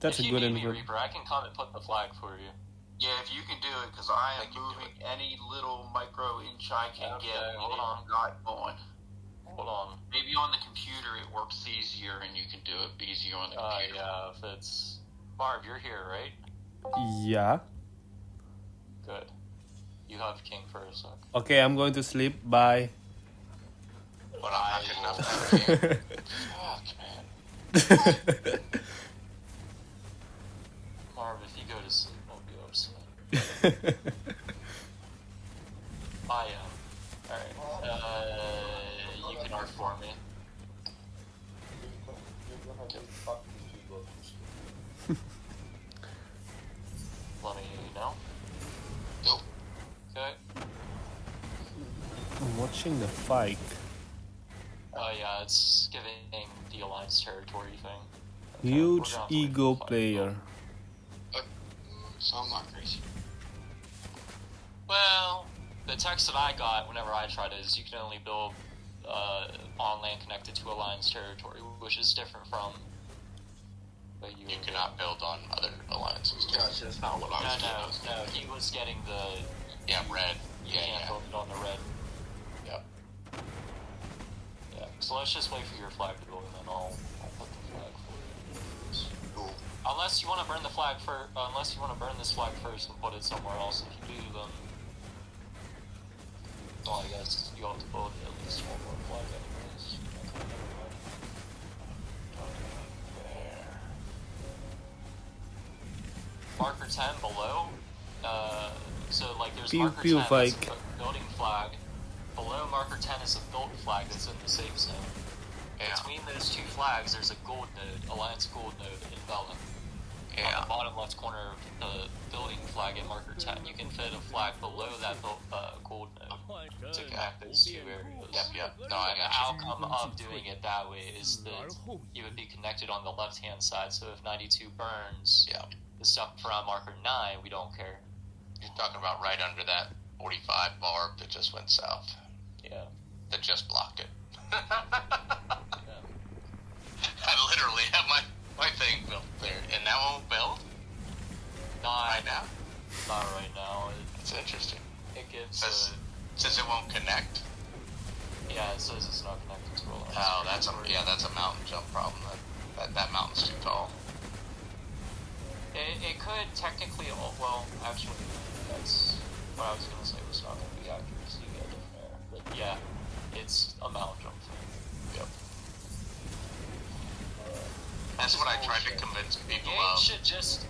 That's if a you good need me, input. Reaper, I can come and put the flag for you. Yeah, if you can do it, because I am Thank you, moving any little micro inch I can Okay, get. hold Hold on. on, got going. Hold on. Maybe on the computer it works easier, and you can do it easier on the computer. Yeah, if it's... Marv, you're here, right? Yeah. Good. You have King for a sec. Okay, I'm going to sleep. Bye. But I'm not good enough to have a Fuck, man. Marv, if you go to sleep, I'll be upset. I am. Alright. You can art for me. You're gonna get fucked if you go to sleep. Let me know. Nope. Okay. I'm watching the fight. Oh yeah, it's giving the Alliance territory thing. Okay, Huge we're gonna have to wait ego for the fight. player. So I'm not crazy. Well, the text that I got whenever I tried it is you can only build on land connected to Alliance territory, which is different from what you cannot build on other alliances. Gotcha, that's not what I was doing. No, he was getting the... Yeah, red. You Yeah, can't yeah. build it on the red. Yep. Yeah, so let's just wait for your flag to go and then I'll put the flag for you. Cool. Unless you want to burn the flag unless you want to burn this flag first and put it somewhere else. If you do, then... Well, I guess you have to build at least one more flag anyways. Okay, never mind. Marker 10 below, so like there's Pew, marker pew, 10 that's Vike. a building flag. Below marker 10 is a built flag that's in the safe zone. Yeah. Between those two flags, there's a gold node, Alliance gold node in Velen. On Yeah. the bottom left corner of the building flag at marker 10, you can fit a flag below that gold node to connect those two areas. Yep. No, I And the got you. outcome of doing it that way is that you would be connected on the left-hand side, so if 92 burns, Yeah. the stuff around marker 9, we don't care. You're talking about right under that 45 barb that just went south. Yeah. That just blocked it. Yeah. I literally have my thing built there, and that won't build Not right now. Not right now. It's interesting. It gives. Says it won't connect. Yeah, it says it's not connected to Alliance. Oh, that's a mountain jump problem. That mountain's too tall. It could technically. Well, actually, that's what I was gonna say was not gonna be accurate. So you get it there, but yeah, it's a mountain jump thing. Yep. That's what I tried to convince The people game of. should just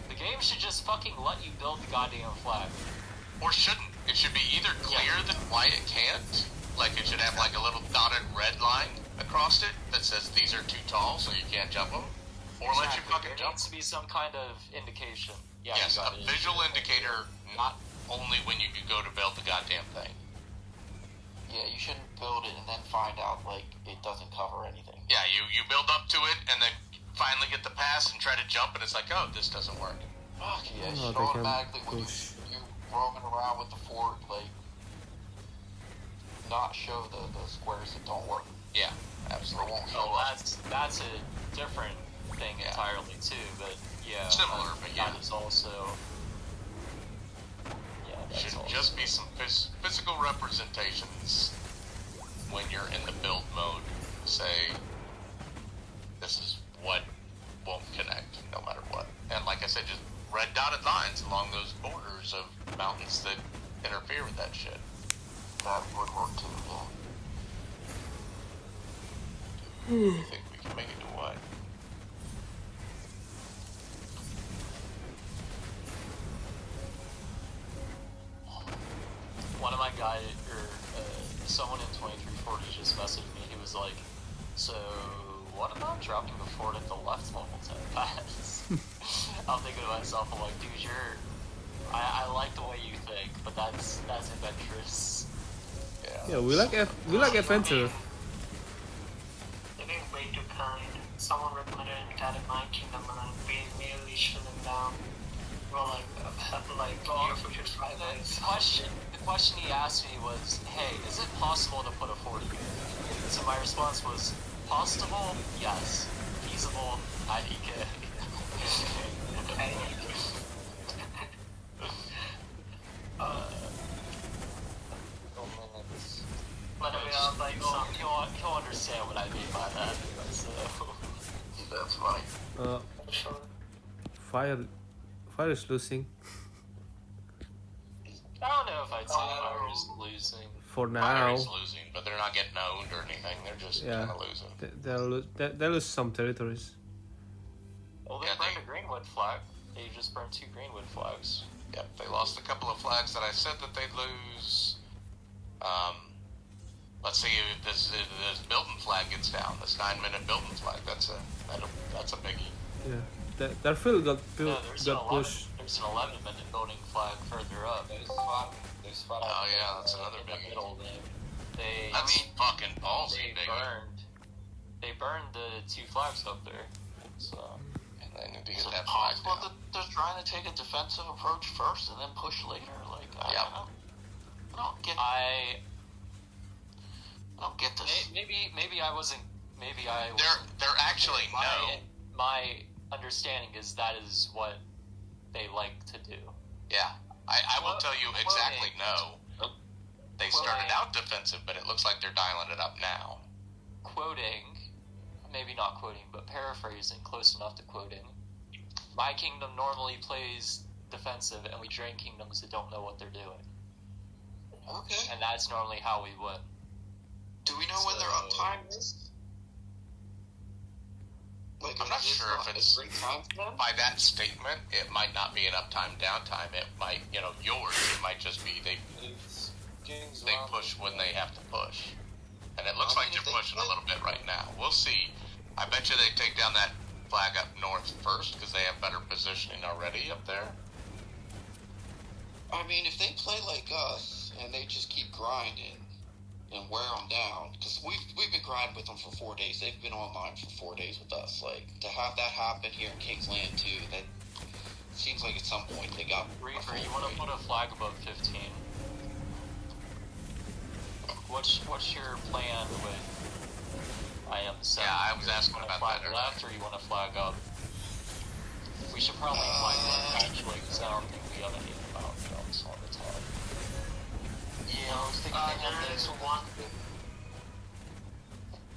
fucking let you build the goddamn flag. Or shouldn't. It should be either clear that why it can't. Like it should have like a little dotted red line across it that says these are too tall, so you can't jump them. Or let you fucking There jump. needs to be some kind of indication. Yeah, Yes, you got a it. visual indicator, not only when you go to build the goddamn thing. Yeah, you shouldn't build it and then find out, like, it doesn't cover anything. Yeah, you build up to it and then finally get the pass and try to jump and it's like, oh, this doesn't work. Fuck yeah, it Oh, should they can automatically, when push. you roaming around with the fort, like, not show the squares that don't work. Yeah, It absolutely. won't show Oh, up. that's a different thing Yeah. entirely too, but yeah. Similar, but yeah. That is also. Yeah, that's Should also. just be some physical representations when you're in the build mode. Say, this is what won't connect, no matter what. And like I said, just red dotted lines along those borders of mountains that interfere with that shit. That would work too, yeah. You think we can make it to what? One of my guys, or someone in 2340 just messaged me. He was like, "So, what about dropping the fort at the left level 10 pass?" I'm thinking to myself, I'm like, dude, I like the way you think, but that's adventurous. Yeah, we like adventure. They're being way too kind. Someone recommended that in my kingdom, and we immediately shut them down. Well, like you should try this. The question he asked me was, "Hey, is it possible to put a fort here?" So my response was, "Possible? Yes. Feasible? IDK." But I mean, like, he'll understand what I mean by that. So That's funny. Sure. Fire is losing I don't know if I'd say Fire is losing. for now. Fire's losing, but they're not getting owned or anything. They're just Yeah. kind of losing. They'll lose some territories. Well, they Yeah, burned a Greenwood flag. They just burned 2 Greenwood flags. Yep, they lost a couple of flags that I said that they'd lose. Let's see if this Bilton flag gets down. This 9-minute Bilton flag. That's a biggie. Yeah, their field got pushed. There's an 11-minute building flag further up. There's far. Oh yeah, that's another In the biggie. middle there. That's fucking ballsy, biggie. They burned the 2 flags up there. So And they need to Is get it that flag possible down. that they're trying to take a defensive approach first and then push later? Like, I don't get. I don't get this. maybe I wasn't. Maybe I. They're actually no. My understanding is that is what they like to do. Yeah, I will tell you exactly no. They started out defensive, but it looks like they're dialing it up now. Quoting, maybe not quoting, but paraphrasing, close enough to quoting. My kingdom normally plays defensive, and we drain kingdoms that don't know what they're doing. Okay. And that's normally how we win. Do we know when their uptime is? Like, I'm not sure if it's by that statement. It might not be an uptime downtime. It might, yours. It might just be they push when they have to push, and it looks like they're pushing a little bit right now. We'll see. I bet you they take down that flag up north first because they have better positioning already up there. I mean, if they play like us and they just keep grinding and wear them down, because we've been grinding with them for 4 days. They've been online for 4 days with us. Like, to have that happen here in King's Land too, that seems like at some point they got. Reaper, you want to put a flag above 15? What's your plan with IM7? Yeah, I was asking about flag that. left, or you want to flag up? We should probably flag left actually, because I don't think we have any amount jumps on the top. Yeah, I was thinking there is one.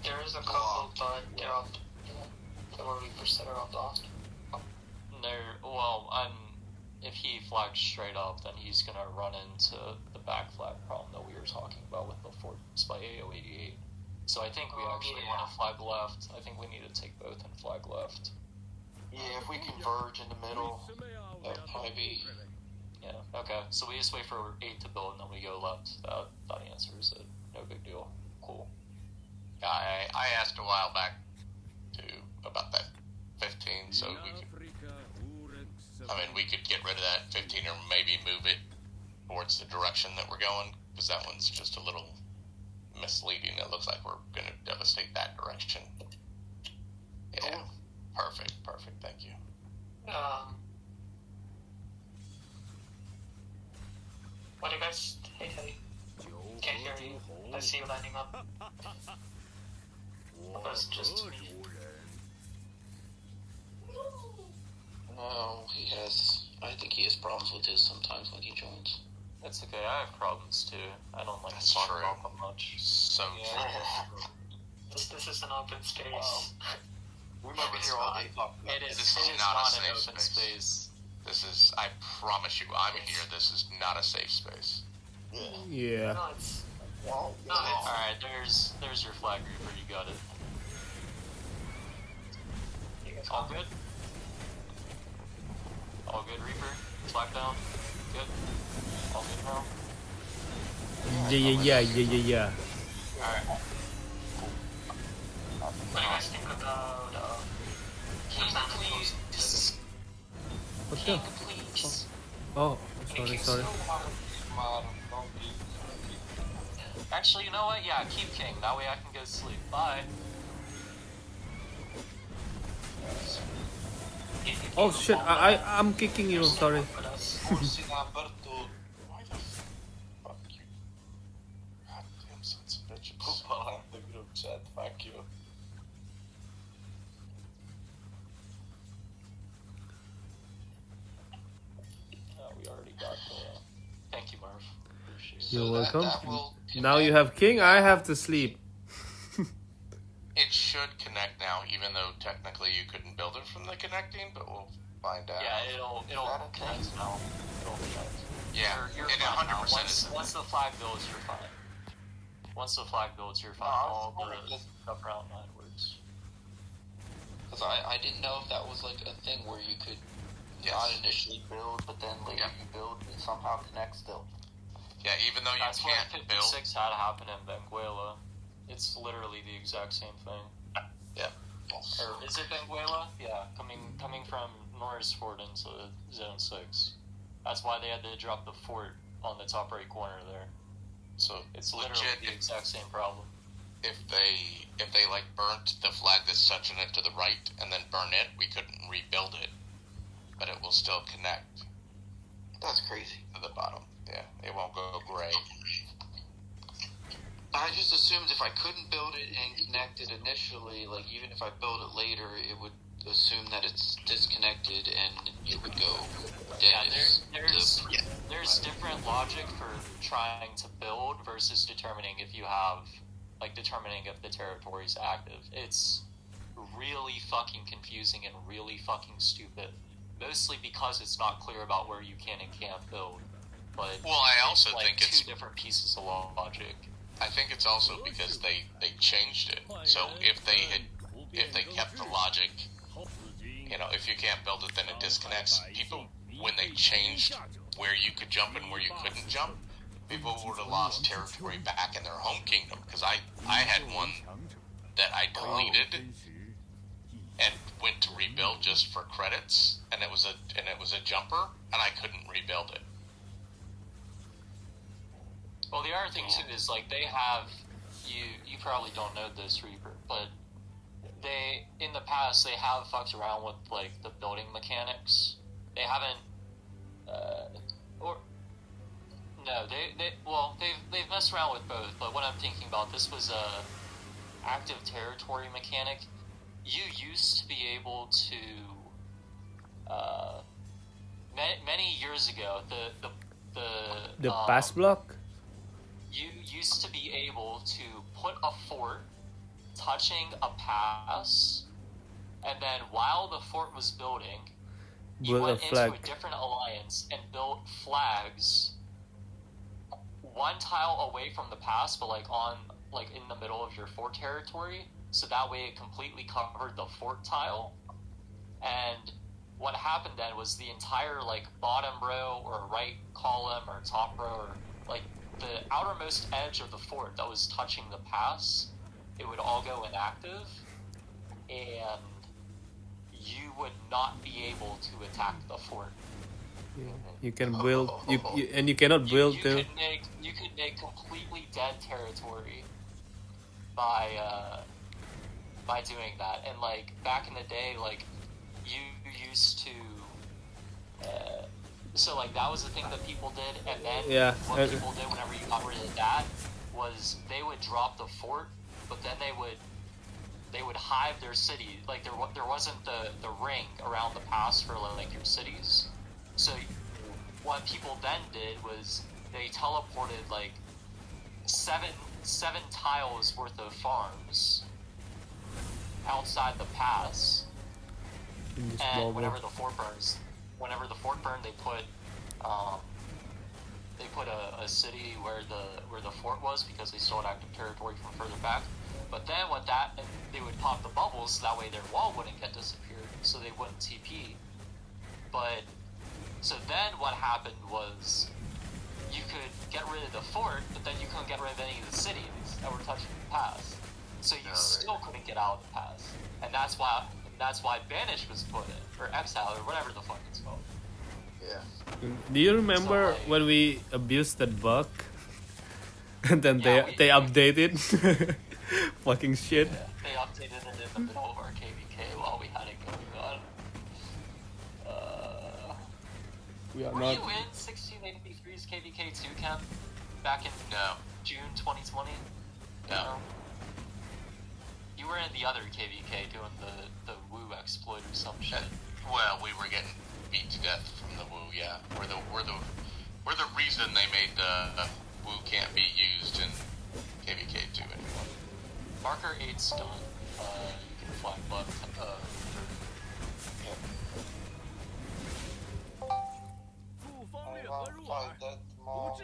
There is a couple, but they're up. There were Reapers that are up lost. If he flags straight up, then he's gonna run into the back flag problem that we were talking about with the forts by AO88. So I think we actually want to flag left. I think we need to take both and flag left. Yeah, if we converge in the middle, that would probably be. Yeah, okay. So we just wait for 8 to build and then we go left. That answers it. No big deal. Cool. I asked a while back too about that 15, so we could get rid of that 15 or maybe move it towards the direction that we're going, because that one's just a little misleading. It looks like we're going to devastate that direction. Yeah. Perfect. Thank you. What do you guys? Hey. Can't hear you. I see you lining up. That's just me. No, I think he has problems with his sometimes when he joins. That's okay. I have problems too. I don't like That's to talk true. about them much. So true. This is an open space. We might be here all day talking about It is This is not not a an safe open space. space. This is, I promise you, I'm here. This is not a safe space. Yeah. No, it's. Alright, there's your flag, Reaper. You got it. You guys All good? All good, Reaper? Flag down? Good? All good now? Yeah. Alright. What do you guys think about King, please. What the? King, please. Oh, Sorry, sorry. Actually, you know what? Yeah, keep king. That way I can go to sleep. Bye. Oh shit! I'm kicking you. Sorry. Force number 2. Why the fuck you? Goddamn sons of bitches. Kupala in the group chat. Fuck you. We already got the. Thank you, Marv. Appreciate it. You're that welcome. will Now you connect. have king. I have to sleep. It should connect now, even though technically you couldn't build it from the connecting, but we'll find out. Yeah, it'll connect now. It'll connect. Yeah, You're it fine now. 100% is. Once the flag builds, you're fine. Once the flag builds, you're fine. All the stuff around 9 words. Because I didn't know if that was like a thing where you could not initially build, but then later you build and somehow connect still. Yeah, even though you That's can't what build. 56 had happen in Benguela. It's literally the exact same thing. Yeah. Or is it Benguela? Yeah, coming from Norris Fort into Zone 6. That's why they had to drop the fort on the top right corner there. So It's literally legit, the exact same problem. if they like burnt the flag that's touching it to the right and then burn it, we couldn't rebuild it, but it will still connect That's crazy. to the bottom. Yeah, it won't go gray. I just assumed if I couldn't build it and connect it initially, like even if I build it later, it would assume that it's disconnected and it would go dead. Yeah, there's different logic for trying to build versus determining if if the territory is active. It's really fucking confusing and really fucking stupid. Mostly because it's not clear about where you can and can't build. But Well, I also like think it's two different pieces of logic. I think it's also because they changed it. So if they kept the logic, if you can't build it, then it disconnects. People, when they changed where you could jump and where you couldn't jump, people would have lost territory back in their home kingdom. Because I had one that I deleted and went to rebuild just for credits, and it was a jumper, and I couldn't rebuild it. Well, the other thing too is like they have you probably don't know this, Reaper, but they in the past they have fucked around with like the building mechanics. They haven't they've messed around with both, but what I'm thinking about, this was a active territory mechanic. You used to be able to many years ago The pass block. you used to be able to put a fort touching a pass, and then while the fort was building, you Build a went into flag. a different alliance and built flags one tile away from the pass, but like in the middle of your fort territory, so that way it completely covered the fort tile. And what happened then was the entire like bottom row or right column or top row or like the outermost edge of the fort that was touching the pass, it would all go inactive, and you would not be able to attack the fort. You can build. You cannot build You too. could make completely dead territory by doing that. And like back in the day, like you used to. So like that was the thing that people did, and then what people did whenever you got rid of that was they would drop the fort, but then they would hive their city. Like there wasn't the ring around the pass for like your cities. So what people then did was they teleported like seven tiles worth of farms outside the pass, In this and bubble. whenever the fort burned, they put a city where the fort was, because they still had active territory from further back. But then they would pop the bubbles, so that way their wall wouldn't get disappeared, so they wouldn't TP. But so then what happened was you could get rid of the fort, but then you couldn't get rid of any of the cities that were touching the pass. So you still couldn't get out of the pass, and that's why Banish was put in, or Exile, or whatever the fuck it's called. Yeah. Do you remember So, like- when we abused that bug? And then Yeah, they updated. Fucking shit. They updated it in the middle of our KVK while we had it going on. We are Were not. you in 1683's KVK 2 camp back in June 2020? No. You were in the other KVK doing the Woo exploit or some shit. Well, we were getting beat to death from the Woo. Yeah, we're the reason they made the Woo can't be used in KVK 2 anymore. Marker 8's done. You can flag left. I want to fight that more.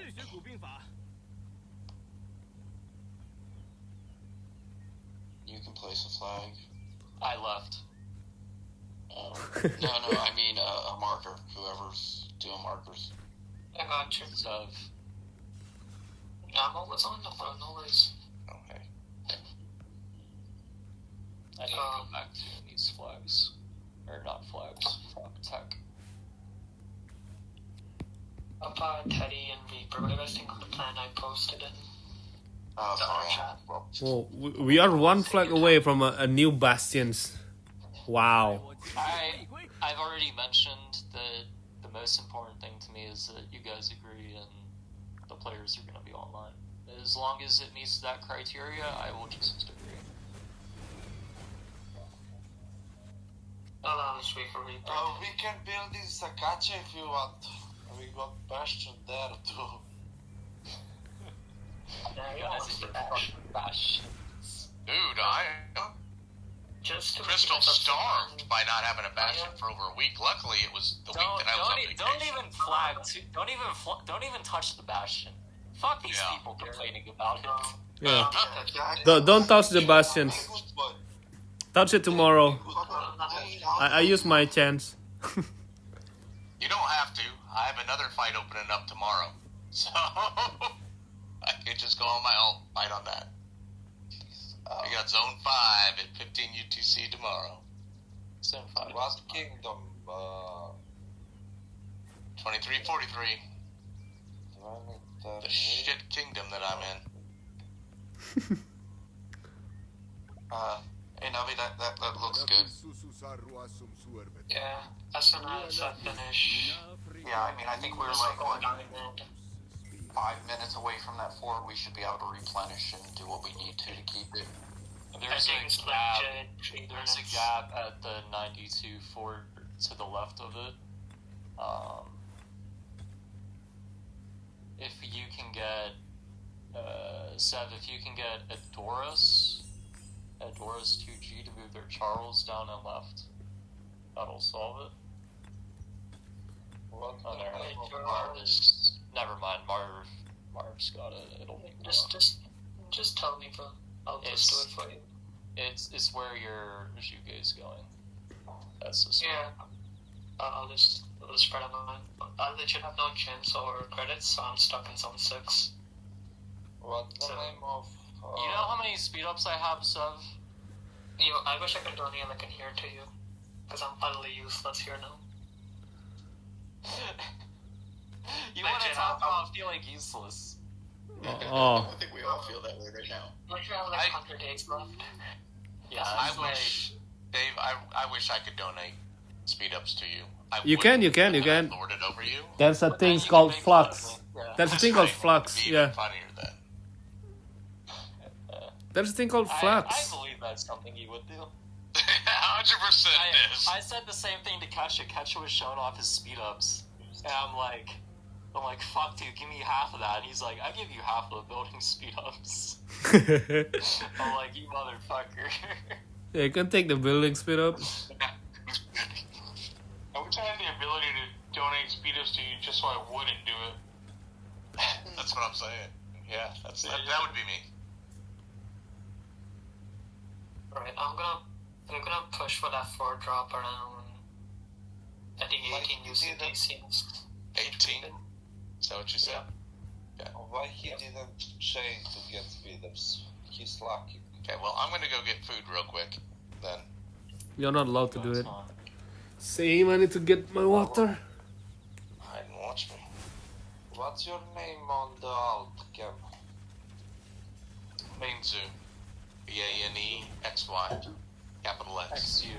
You can place a flag. I left. No, I mean a marker. Whoever's doing markers. I got you. So, I'm always on the phone, always. Okay. I need to go back to these flags. Or not flags, frog tech. Teddy and Reaper, what do you guys think of the plan I posted in Oh, the sorry. chat? Well, we are one flag away from a new bastions. Wow. I've already mentioned that the most important thing to me is that you guys agree and the players are going to be online. As long as it meets that criteria, I will just agree. I'll just wait for Reaper. We can build in Sakache if you want. We got Bastion there too. Yeah, you Guys, want it's the the bash. fucking bash. Dude, Just to Crystal make it starved by not having a bastion for over a week. Luckily, it was the week that I was on vacation. Don't even flag. Don't even touch the bastion. Fuck these Yeah. people complaining about it. Yeah. Uh, Don't touch the bastions. Good boy. Touch it tomorrow. Good. I use my chance. You don't have to. I have another fight opening up tomorrow. So, I could just go on my own fight on that. I got Zone 5 at 15 UTC tomorrow. Zone 5. What kingdom? 2343. The shit kingdom that I'm in. Hey Navi, that looks good. Yeah, as soon as I finish. Yeah, I mean, I think we're like, what, 5 minutes away from that fort. We should be able to replenish and do what we need to keep it. There's think it's a gap. legit, There's a gap at the 92 fort to the left of it. If you can get Sev, if you can get Adoris 2G to move their Charles down and left, that'll solve it. What Oh, the there. hell? Marv is. Never mind. Marv's got it. It'll make it. Just tell me, bro. I'll just do it for you. It's where your Juge is going. That's the Yeah. I'll just spread them on. I legit have no chance or credits, so I'm stuck in zone 6. What's the So- name of? You know how many speed ups I have, Sev? I wish I could donate like in here to you, because I'm utterly useless here now. You want to talk about feeling useless? Oh. I think we all feel that way right now. I have like 100 days left. Yeah, I wish, Dave, I wish I could donate speed ups to you. You can. Lord it over you. There's a But thing then you called can make flux. fun of me. Yeah. There's a thing called Right, flux. it'd be even Yeah. funnier then. There's a thing called I flux. believe that's something you would do. 100% is. I said the same thing to Kesha. Kesha was showing off his speed ups, and I'm like, fuck, dude, give me half of that. And he's like, I give you half of the building speed ups. I'm like, you motherfucker. Yeah, you can take the building speed up. I wish I had the ability to donate speed ups to you just so I wouldn't do it. That's what I'm saying. Yeah, that would be me. Alright, we're gonna push for that 4 drop around at the 18 using DCs. 18? Is that what you said? Why he didn't chain to get speed-ups? He's lucky. Okay, well, I'm gonna go get food real quick, then. You're not allowed to do it. Same, I need to get my water. What's your name on the alt cam? Mainzu. BANEXY. Capital X. XU.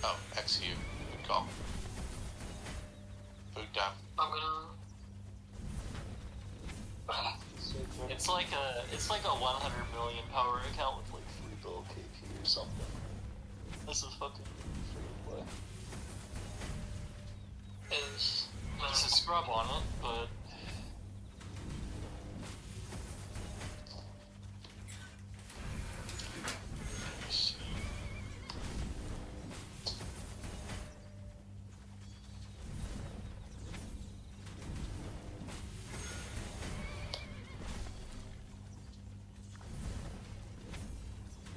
Oh, XU. Good call. Food time. I'm gonna. It's like a 100 million power account with like 3 bill KP or something. This is fucking free to play. Is. There's a scrub on it, but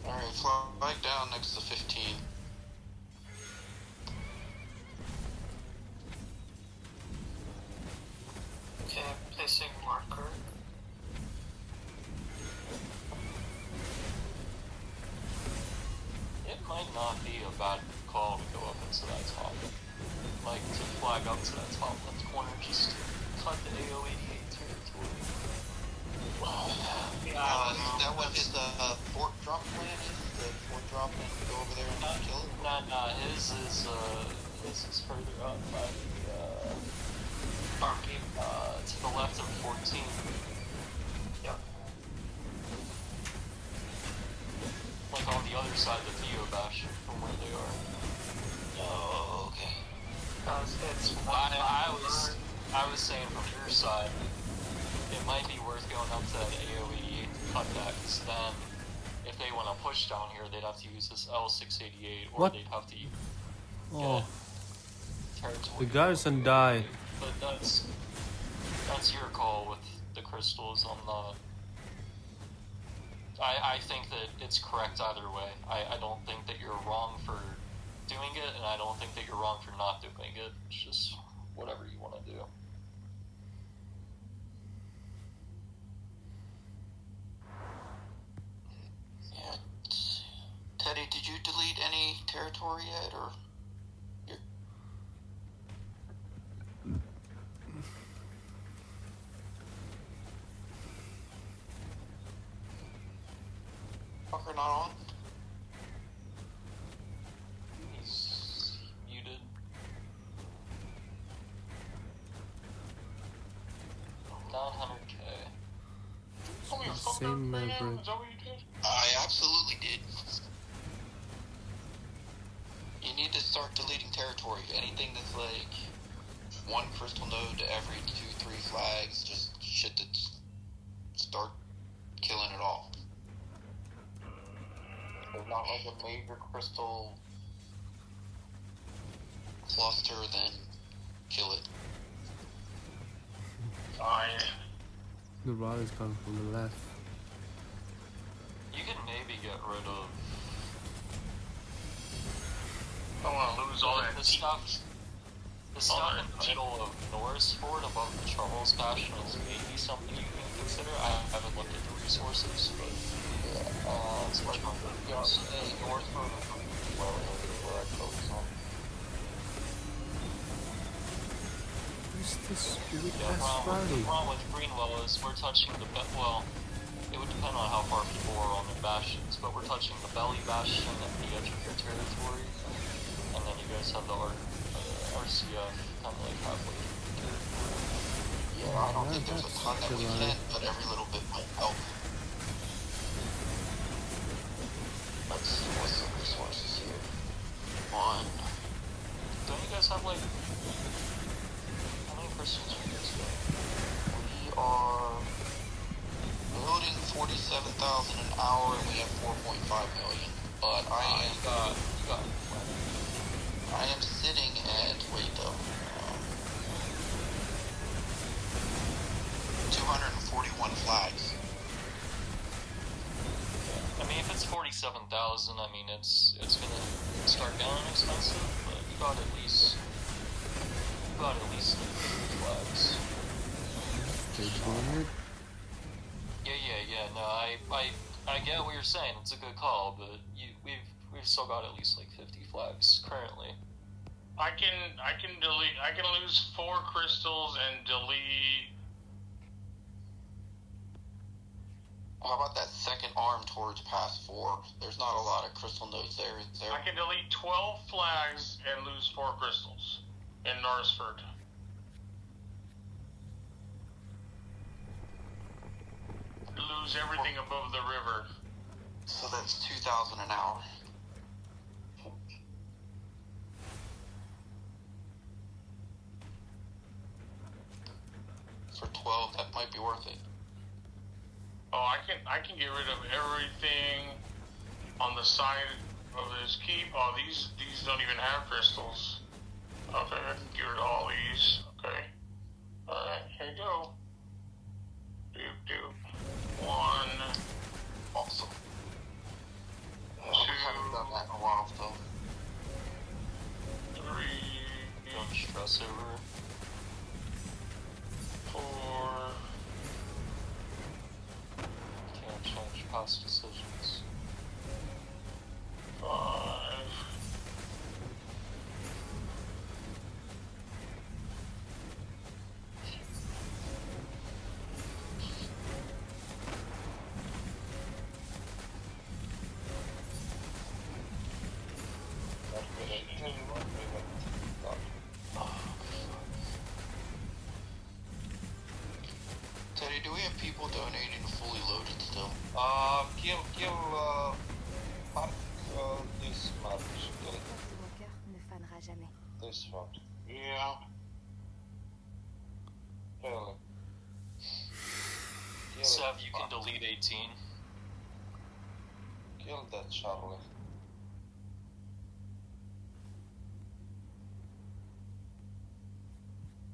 Alright, flag down next to 15. Okay, placing marker. it might not be a bad call to go up into that top. Like, to flag up to that top left corner, just to cut the AO88 territory. Is that what his fort drop plan is? The fort drop and go over there and kill it? Nah, his is further up by the, to the left of 14. Yep. Like on the other side of the Theo Bastion from where they are. Oh, okay. It's I was saying from your side, it might be worth going up to that AO88 to cut that, because then if they want to push down here, they'd have to use this L688, or What? they'd have to Oh, territory. the garrison died. But that's your call with the crystals on the... I think that it's correct either way. I don't think that you're wrong for doing it, and I don't think that you're wrong for not doing it. It's just whatever you want to do. Yeah. Teddy, did you delete any territory yet, or? Fucker not on? He's muted. $900K. Oh, you fucked Same up, man. member. Is that what you did? I absolutely did. You need to start deleting territory. Anything that's like one crystal node to every 2-3 flags, just shit that's start killing it all. If not like a major crystal cluster, then kill it. The rod is coming from the left. You can maybe get rid of I don't want to lose all that the heat. stuff. The stuff in the middle of Norris Ford above the Charles Bastion is maybe something you can consider. I haven't looked at the resources, but it's like North Ford where I focus on. Who's this weak the ass problem Rowdy? with Greenwell is we're touching the well. It would depend on how far people are on the bastions, but we're touching the belly bastion at the edge of your territory, and then you guys have the RCF kind of like halfway through the territory. Yeah, I don't think there's a ton that we can, but every little bit might help. Let's see what's the resources here. One. Don't you guys have like how many crystals are you guys got? We are building 47,000 an hour, and we have 4.5 million. But I am sitting at 241 flags. I mean, if it's 47,000, I mean it's gonna start getting expensive, but you got at least 50 flags. They doing it? Yeah. No, I get what you're saying. It's a good call, but we've still got at least like 50 flags currently. I can lose 4 crystals and delete How about that second arm towards Pass 4? There's not a lot of crystal nodes there, is there? I can delete 12 flags and lose 4 crystals in Norsford. Lose everything above the river. So that's 2,000 an hour. For 12, that might be worth it. Oh, I can get rid of everything on the side of this keep. Oh, these don't even have crystals. Okay, I can get rid of all these. Okay. Alright, here you go. Doop. 1. Awesome. I haven't done that in a while, though. 3. Don't stress over it. 4. Can't change past decisions. 5. Teddy, do we have people donating fully loaded still? Kill Mark, this Mark. Kill Ce walker ne fanera jamais. this one. Yeah. Really. Kill, Sev, you can delete 18. kill that Charlie.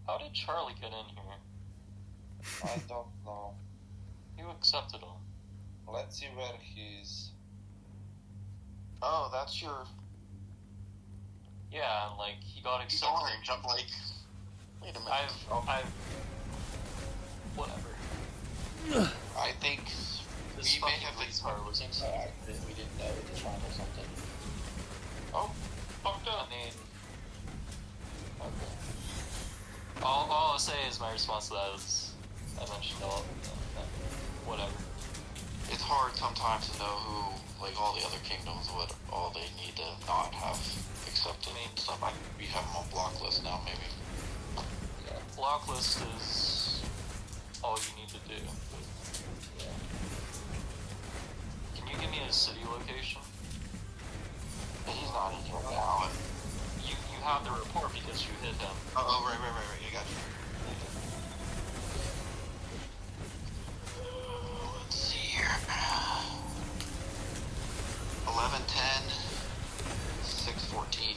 How did Charlie get in here? I don't know. You accepted him. Let's see where he is. Oh, that's your... Yeah, and like he got He's accepted. orange. I'm like... Wait a minute. I've whatever. I think This we may fucking have... retard was that we didn't know at the time or something. Oh, fucked I up. mean, okay. All I'll say is my response to that is I mentioned whatever. It's hard sometimes to know who, like all the other kingdoms, what all they need to not have accepted. I mean, Stuff. We have them on block list now, maybe. Yeah, block list is all you need to do. Yeah. Can you give me a city location? He's not in here now. And... You have the report because you hit him. Oh, right. I got you. Let's see here. 11:10, 6:14.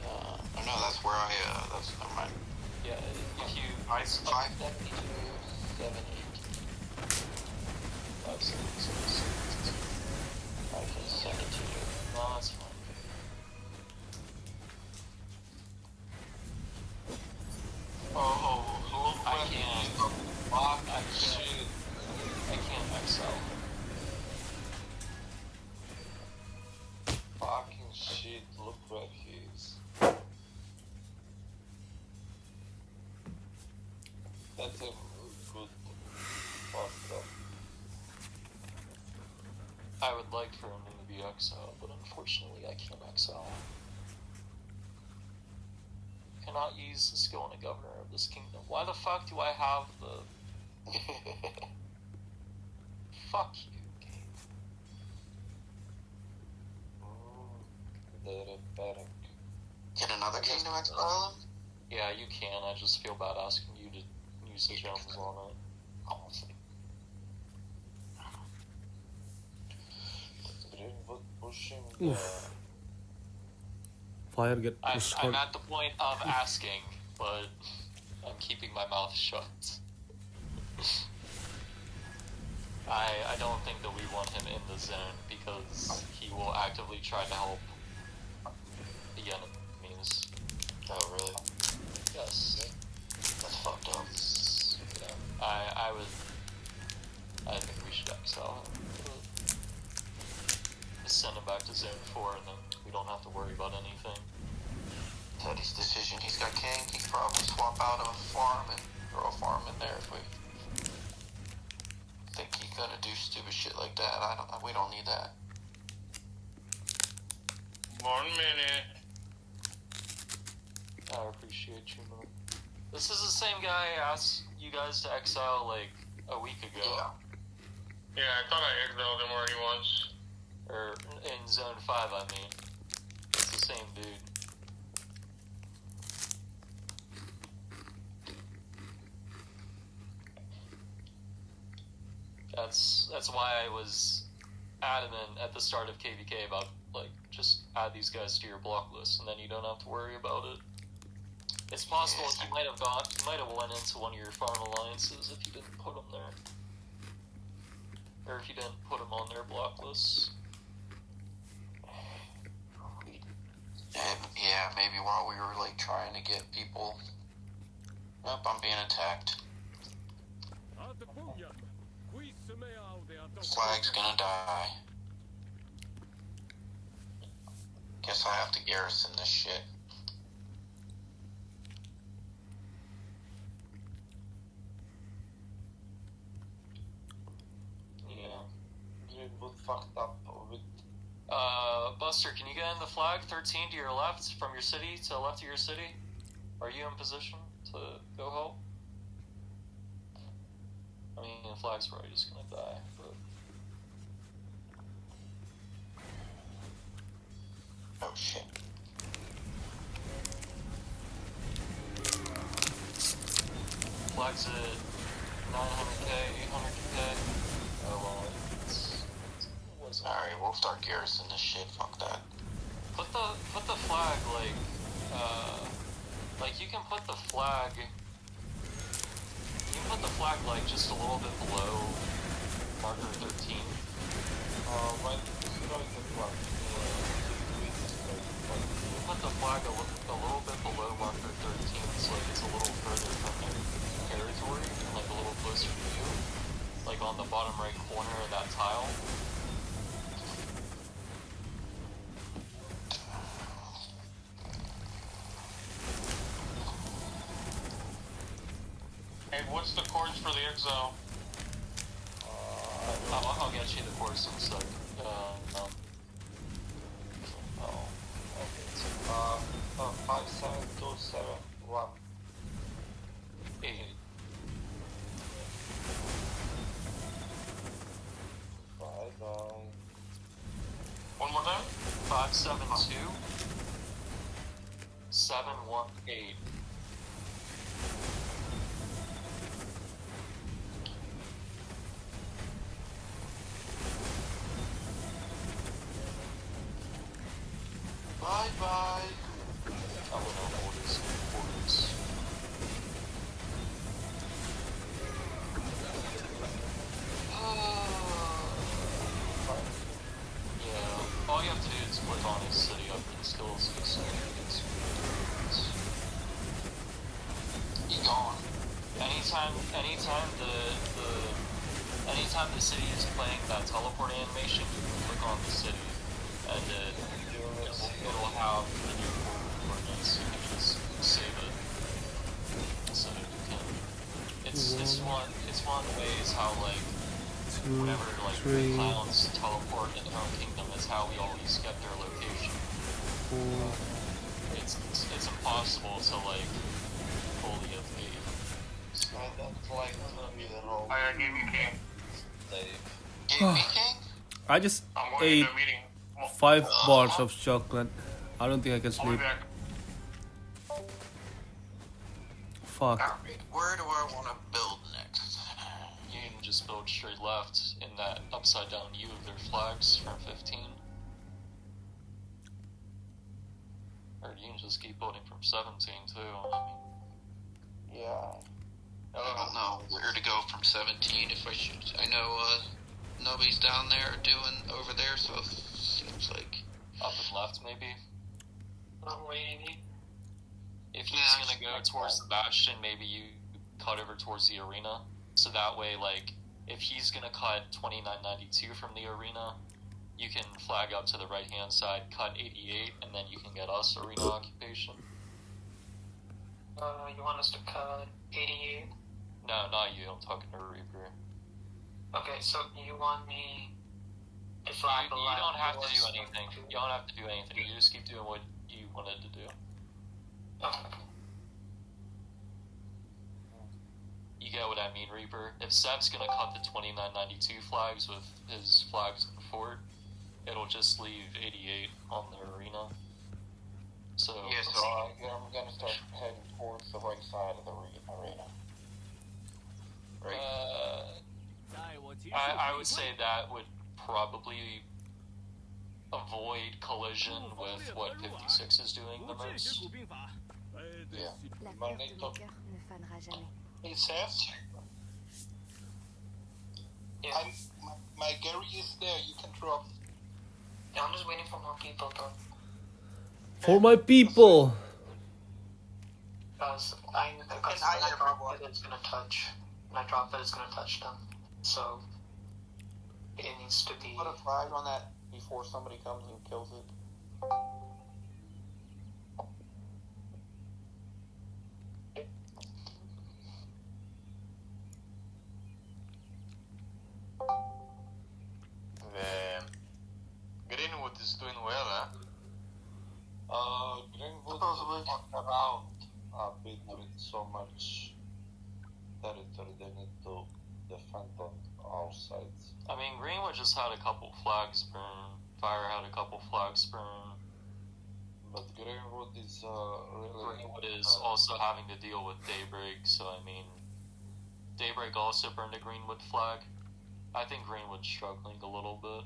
Oh no, that's where I. That's never mind. Yeah, if you 5:72, 7:18. 5, 6, 7, 8. No, that's fine. Oh, look I where he can't. is. Fuck, I can't excel. fucking shit, look where he is. That's a good fucked up. I would like for him to be exiled, but unfortunately I can't exile. Cannot use the skill in a governor of this kingdom. Why the fuck do I have the... Fuck you, game. They're repairing. Can another kingdom exile him? Yeah, you can. I just feel bad asking you to use the gems on it. Honestly. Greenwood pushing Fire get pushed I'm out. at the point of asking, but I'm keeping my mouth shut. I don't think that we want him in the zone because he will actively try to help the enemies. Oh, really? Yes. That's fucked up. Yeah. I think we should exile him. Just send him back to zone 4 and then we don't have to worry about anything. Teddy's decision. He's got king. He could probably swap out a farm and throw a farm in there if we think gonna do stupid shit like that. We don't need that. 1 minute. I appreciate you, man. This is the same guy I asked you guys to exile like a week ago. Yeah. Yeah, I thought I exiled him already once. Or in Zone 5, I mean. It's the same dude. That's why I was adamant at the start of KVK about, like, just add these guys to your block list, and then you don't have to worry about it. It's possible you might have went into one of your farm alliances if you didn't put them there. Or if you didn't put them on their block lists. Yeah, maybe while we were, like, trying to get people... Nope, I'm being attacked. Flag's gonna die. Guess I have to garrison this shit. Yeah. Greenwood fucked up with... Buster, can you get in the flag 13 to your left from your city, to the left of your city? Are you in position to go help? I mean, the flag's probably just gonna die, but... Oh shit. Flag's at 900k, 800k. Oh well, Alright, we'll start garrisoning this shit, fuck that. Put the flag like you can put the flag like just a little bit below marker 13. When destroying the flag. Put the flag a little bit below marker 13, so like it's a little further from their territory and like a little closer to you. Like on the bottom right corner of that tile. Hey, what's the course for the exile? I'll get you the course in a sec. Okay, so 57271. 8. Bye bye. One more time? 572 718. Bye bye. I don't know orders. Yeah, all you have to do is click on his city up and skills. He gone. Anytime the city is playing that teleport animation, you can click on the city, and it'll have the new coordinates. You can just save it, so you can. It's one of the ways how like whenever like the clowns teleport in their own kingdom, it's how we always get their location. It's impossible to like fully evade. I don't like to be the role. I gave you king. Gave me king? I just I'm going ate to a meeting. 5 bars of chocolate. I don't think I can I'll be sleep. back. Fuck. Alright, where do I want to build next? You can just build straight left in that upside down U of their flags from 15. Or you can just keep building from 17 too. Yeah. I don't know where to go from 17 if I should. I know nobody's down there doing over there, so it seems like... Up and left maybe? I'm waiting. If he's gonna go towards the bastion, maybe you cut over towards the arena. So that way, like, if he's gonna cut 2992 from the arena, you can flag up to the right hand side, cut 88, and then you can get us arena occupation. You want us to cut 88? No, not you, I'm talking to Reaper. Okay, so you want me to flag the You left? don't have to do towards- anything. You don't have to do anything. You just keep doing what you wanted to do. Okay. You get what I mean, Reaper? If Seb's gonna cut the 2992 flags with his flags in the fort, it'll just leave 88 on the arena. So, Yeah, So I'm gonna start heading towards the right side of the arena. Right. I would say that would probably avoid collision with what 56 is doing the most. Yeah. La peur de mon cœur ne fanera jamais. Hey, Seth, Yeah. my Gary is there. You can drop. Yeah, I'm just waiting for more people, bro. For my people. Because when I drop it, it's gonna touch. When I drop it, it's gonna touch them. So it needs to be. Put a flag on that before somebody comes and kills it. Greenwood is doing well, huh? Greenwood Supposedly. walked around a bit with so much territory. They need to defend on our sides. I mean, Greenwood just had a couple flags burn. Fire had a couple flags burn. But Greenwood is really. Greenwood is also having to deal with Daybreak, so I mean, Daybreak also burned a Greenwood flag. I think Greenwood's struggling a little bit.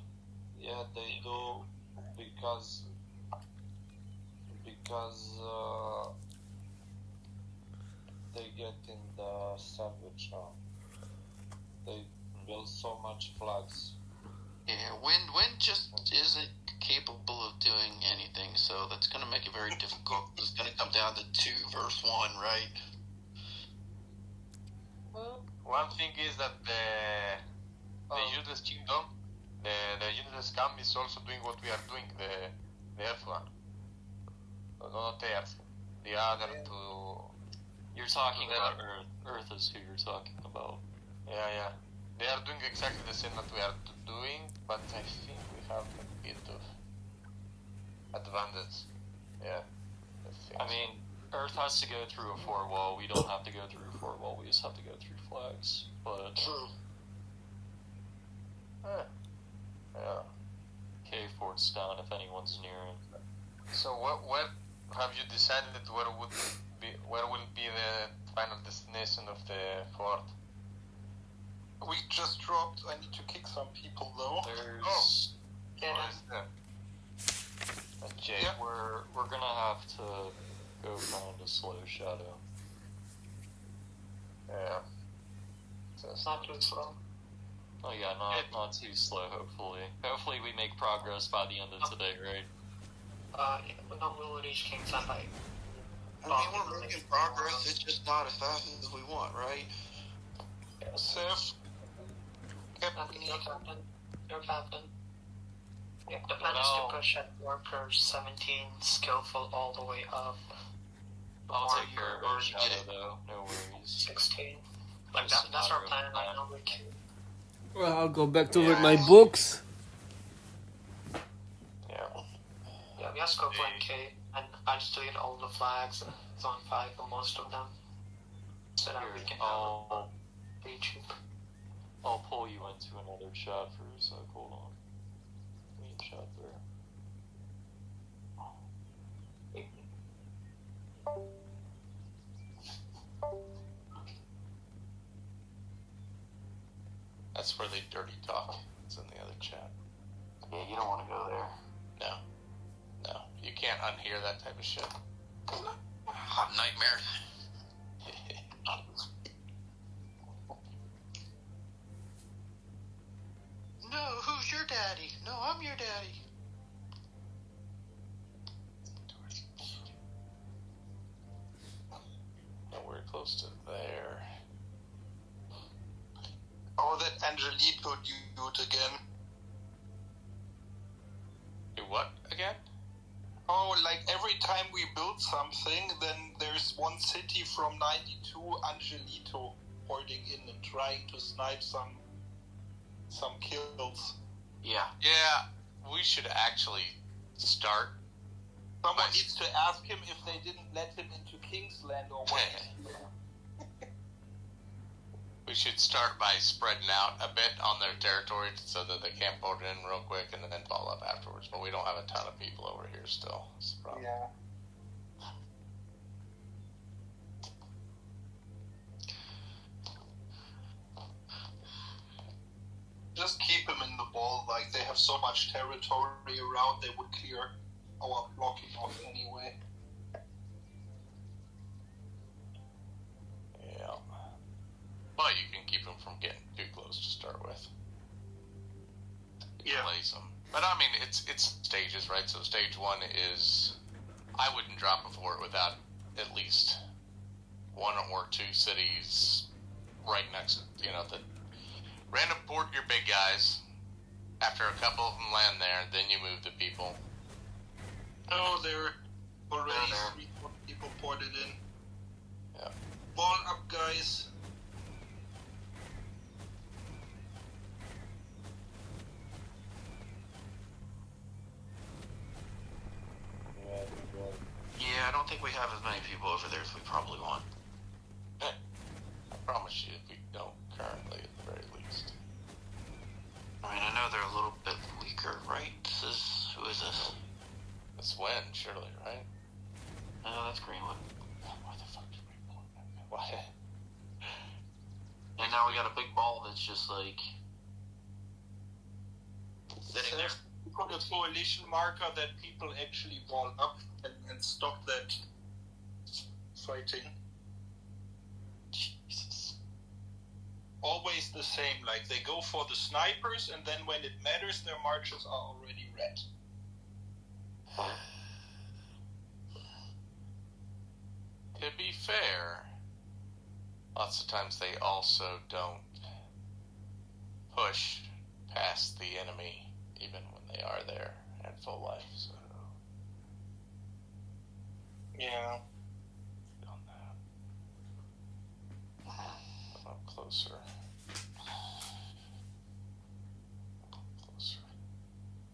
Yeah, they do because they get in the sandwich now. They build so much flags. Yeah, wind just isn't capable of doing anything, so that's going to make it very difficult. It's going to come down to 2 versus 1, right? One thing is that the useless kingdom, the useless camp is also doing what we are doing, the Earth one. No, not the Earth. The other two. You're talking Yeah. about Earth. Earth is who you're talking about. Yeah. They are doing exactly the same that we are doing, but I think we have a bit of advantage. Yeah. I mean, Earth has to go through a fort wall. We don't have to go through a fort wall. We just have to go through flags. But Yeah. K fort's down if anyone's near him. So where have you decided where will be the final destination of the fort? We just dropped. I need to kick some people though. There's Yeah. What is there? Okay. Yeah. we're gonna have to go find a slow shadow. Yeah. Just, Not too slow. Oh yeah, not too slow. Hopefully we make progress by the end of today, right? No, we'll reach Kingsland by. I mean, we're making progress, it's just not as fast as we want, right? Seth, Captain, your captain. Yeah, the plan is to push at worker 17, skillful all the way up. I'll Or take care of or our you shadow get it. though. No worries. 16. Like Just that's our a plan matter right of now. Like, Well, I'll go back to read my books. yeah. yeah, we have scope for MK, and I just deleted all the flags. Zone 5 for most of them, so that we Here, can have I'll YouTube. pull you into another chat for a sec. Hold on. We can chat there. That's where they dirty talk. It's in the other chat. Yeah, you don't want to go there. No. You can't unhear that type of shit. Hot nightmare. No, who's your daddy? No, I'm your daddy. Nowhere close to there. oh, that Angelito dude again. Do what again? Oh, like every time we build something, then there's one city from 92, Angelito, holding in and trying to snipe some some kills. Yeah. Yeah, we should actually start. Someone needs to ask him if they didn't let him into Kingsland or what. We should start by spreading out a bit on their territory so that they can't board it in real quick and then follow up afterwards. But we don't have a ton of people over here still. That's the problem. Yeah. Just keep him in the ball. Like, they have so much territory around, they would clear our blocking off anyway. Yeah. But you can keep them from getting too close to start with. Yeah. Place them. But I mean, it's stages, right? So stage 1 is, I wouldn't drop a fort without at least 1 or 2 cities right next, the random port your big guys. After a couple of them land there, then you move the people. Oh, there already 3 people ported in. Yeah. Ball up, guys. Yeah, I don't think we have as many people over there as we probably want. I promise you, we don't currently, at the very least. I mean, I know they're a little bit weaker, right? Who is this? It's Wynn, surely, right? Oh, that's Greenwood. Why the fuck did we pull that? Why? And now we got a big ball that's just like sitting there. We put a coalition marker that people actually ball up and stop that fighting. Jesus. Always the same, like they go for the snipers and then when it matters their marches are already red. To be fair, lots of times they also don't push past the enemy even when they are there at full life, so Yeah. on that. Come up closer. Closer.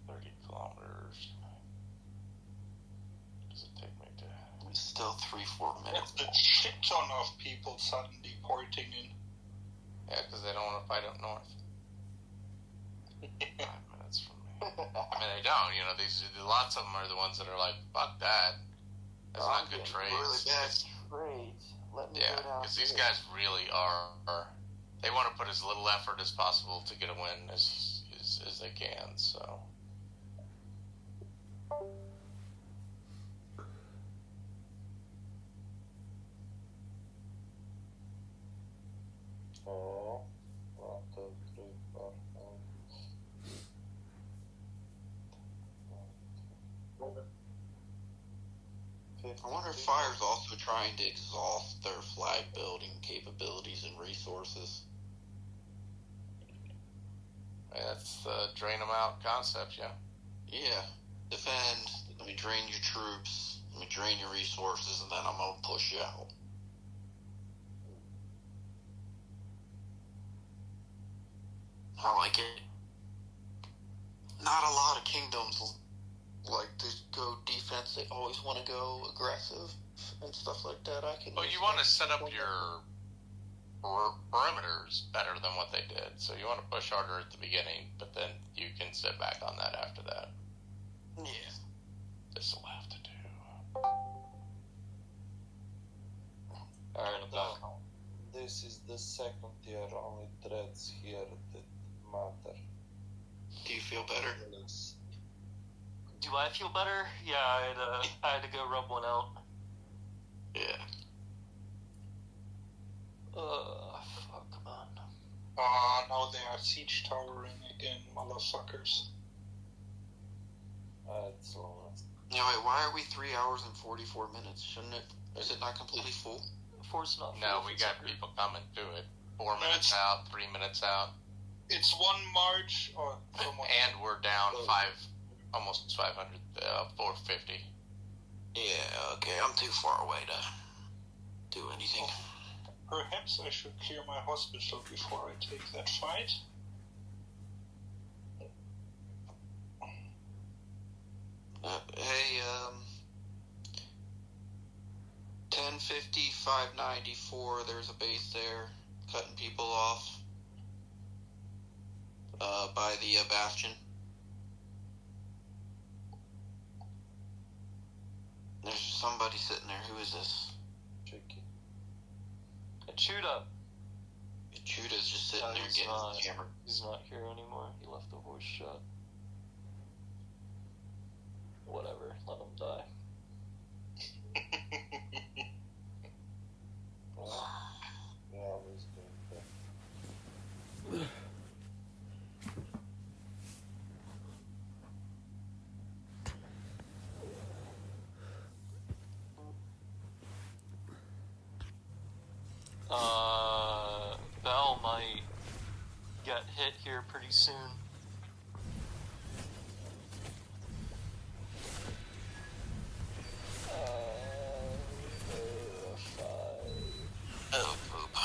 30 kilometers. What does it take me to... It's still 3-4 minutes. That's a shit ton of people suddenly porting in. Yeah, because they don't want to fight up north. 5 minutes from me. I mean, they don't. These lots of them are the ones that are like, fuck that. That's not good trades. Really bad trades. Let me Yeah, go down because these here. guys really are. They want to put as little effort as possible to get a win as they can. So. Oh, 1, 2, 3, 4, 5. I wonder if Fire's also trying to exhaust their flag building capabilities and resources. That's the drain them out concept, yeah. Yeah. Defend, let me drain your troops, let me drain your resources, and then I'm gonna push you out. I like it. Not a lot of kingdoms like to go defense. They always want to go aggressive and stuff like that. Well, you want to set up your perimeters better than what they did. So you want to push harder at the beginning, but then you can sit back on that after that. Yeah. This will have to do. Alright, I'm back. This is the second tier, only threads here that matter. Do you feel better? Do I feel better? Yeah, I had to go rub one out. Yeah. Fuck, come on. Now they are siege towering again, motherfuckers. It's long. Yeah, wait, why are we 3 hours and 44 minutes? Shouldn't it? Is it not completely full? Force not. No, we got people coming to it. 4 minutes out, 3 minutes out. It's one march, or someone. And we're down almost 500, 450. Yeah, okay, I'm too far away to do anything. Perhaps I should clear my hospital before I take that fight. 1050, 594, there's a base there, cutting people off by the Bastion. There's somebody sitting there. Who is this? Tricky. Chuda. Chuda's just sitting there getting hammered. He's not here anymore. He left the horse shot. Whatever. Let him die. Yeah, I was doing that. Bell might get hit here pretty soon. Oh, poop.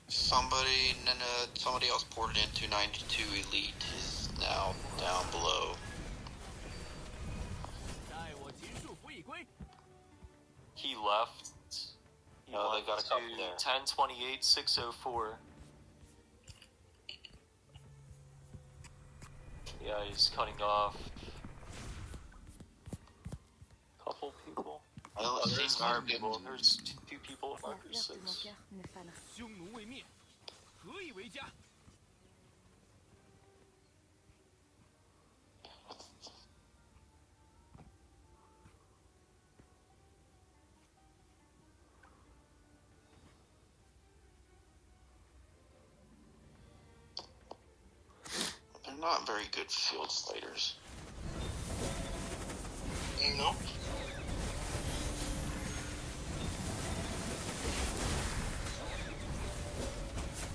Somebody else ported in 292 Elite is now down below. He left. He Oh, they went got a couple to there. 1028 604. Yeah, he's cutting off a couple people. I don't see There's more people. There's two people at La marker fleur de mon 6. cœur me fanera. 匈奴未灭，何以为家？ They're not very good field fighters. Nope.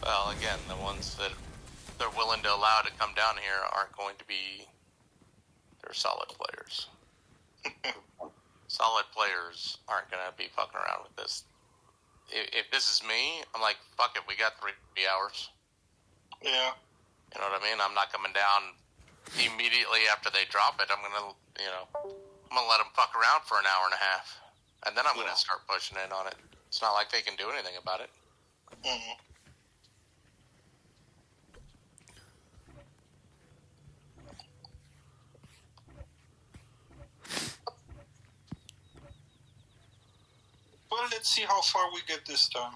Well, again, the ones that they're willing to allow to come down here aren't going to be. They're solid players. Solid players aren't going to be fucking around with this. If this is me, I'm like, fuck it, we got 3 hours. Yeah. You know what I mean? I'm not coming down immediately after they drop it. I'm gonna let them fuck around for an hour and a half, and then I'm gonna start pushing in on it. It's not like they can do anything about it. Mm-hmm. Well, let's see how far we get this time.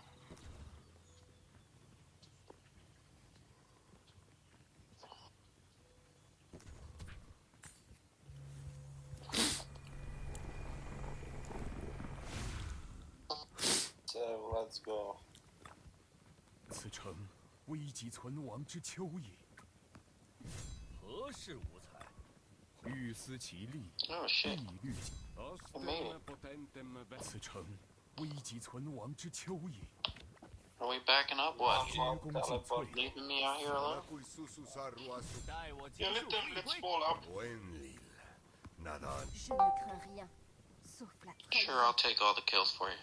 So let's go. 此城危急存亡之秋也，何事无才？欲思其利， Oh 必 shit. 虑。 made 此城危急存亡之秋也， Are we backing up? What? 鞠躬尽瘁。 Leaving me out here alone? Yeah, Let's fall up. Je ne crains rien, sauf la Sure, trahison. I'll take all the kills for you.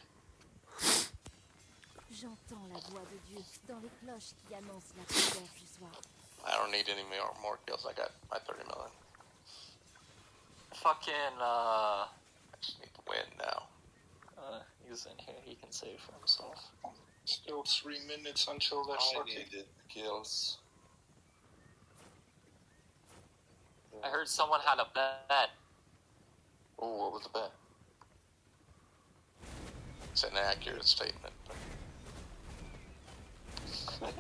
J'entends la voix de Dieu dans les cloches qui annoncent la prière du soir. I don't need any more kills. I got my 30 million. Fucking, I just need to win now. he's in here. He can save for himself. Still 3 minutes until they're fucking needed kills. I heard someone had a bet. Oh, what was the bet? It's an accurate statement.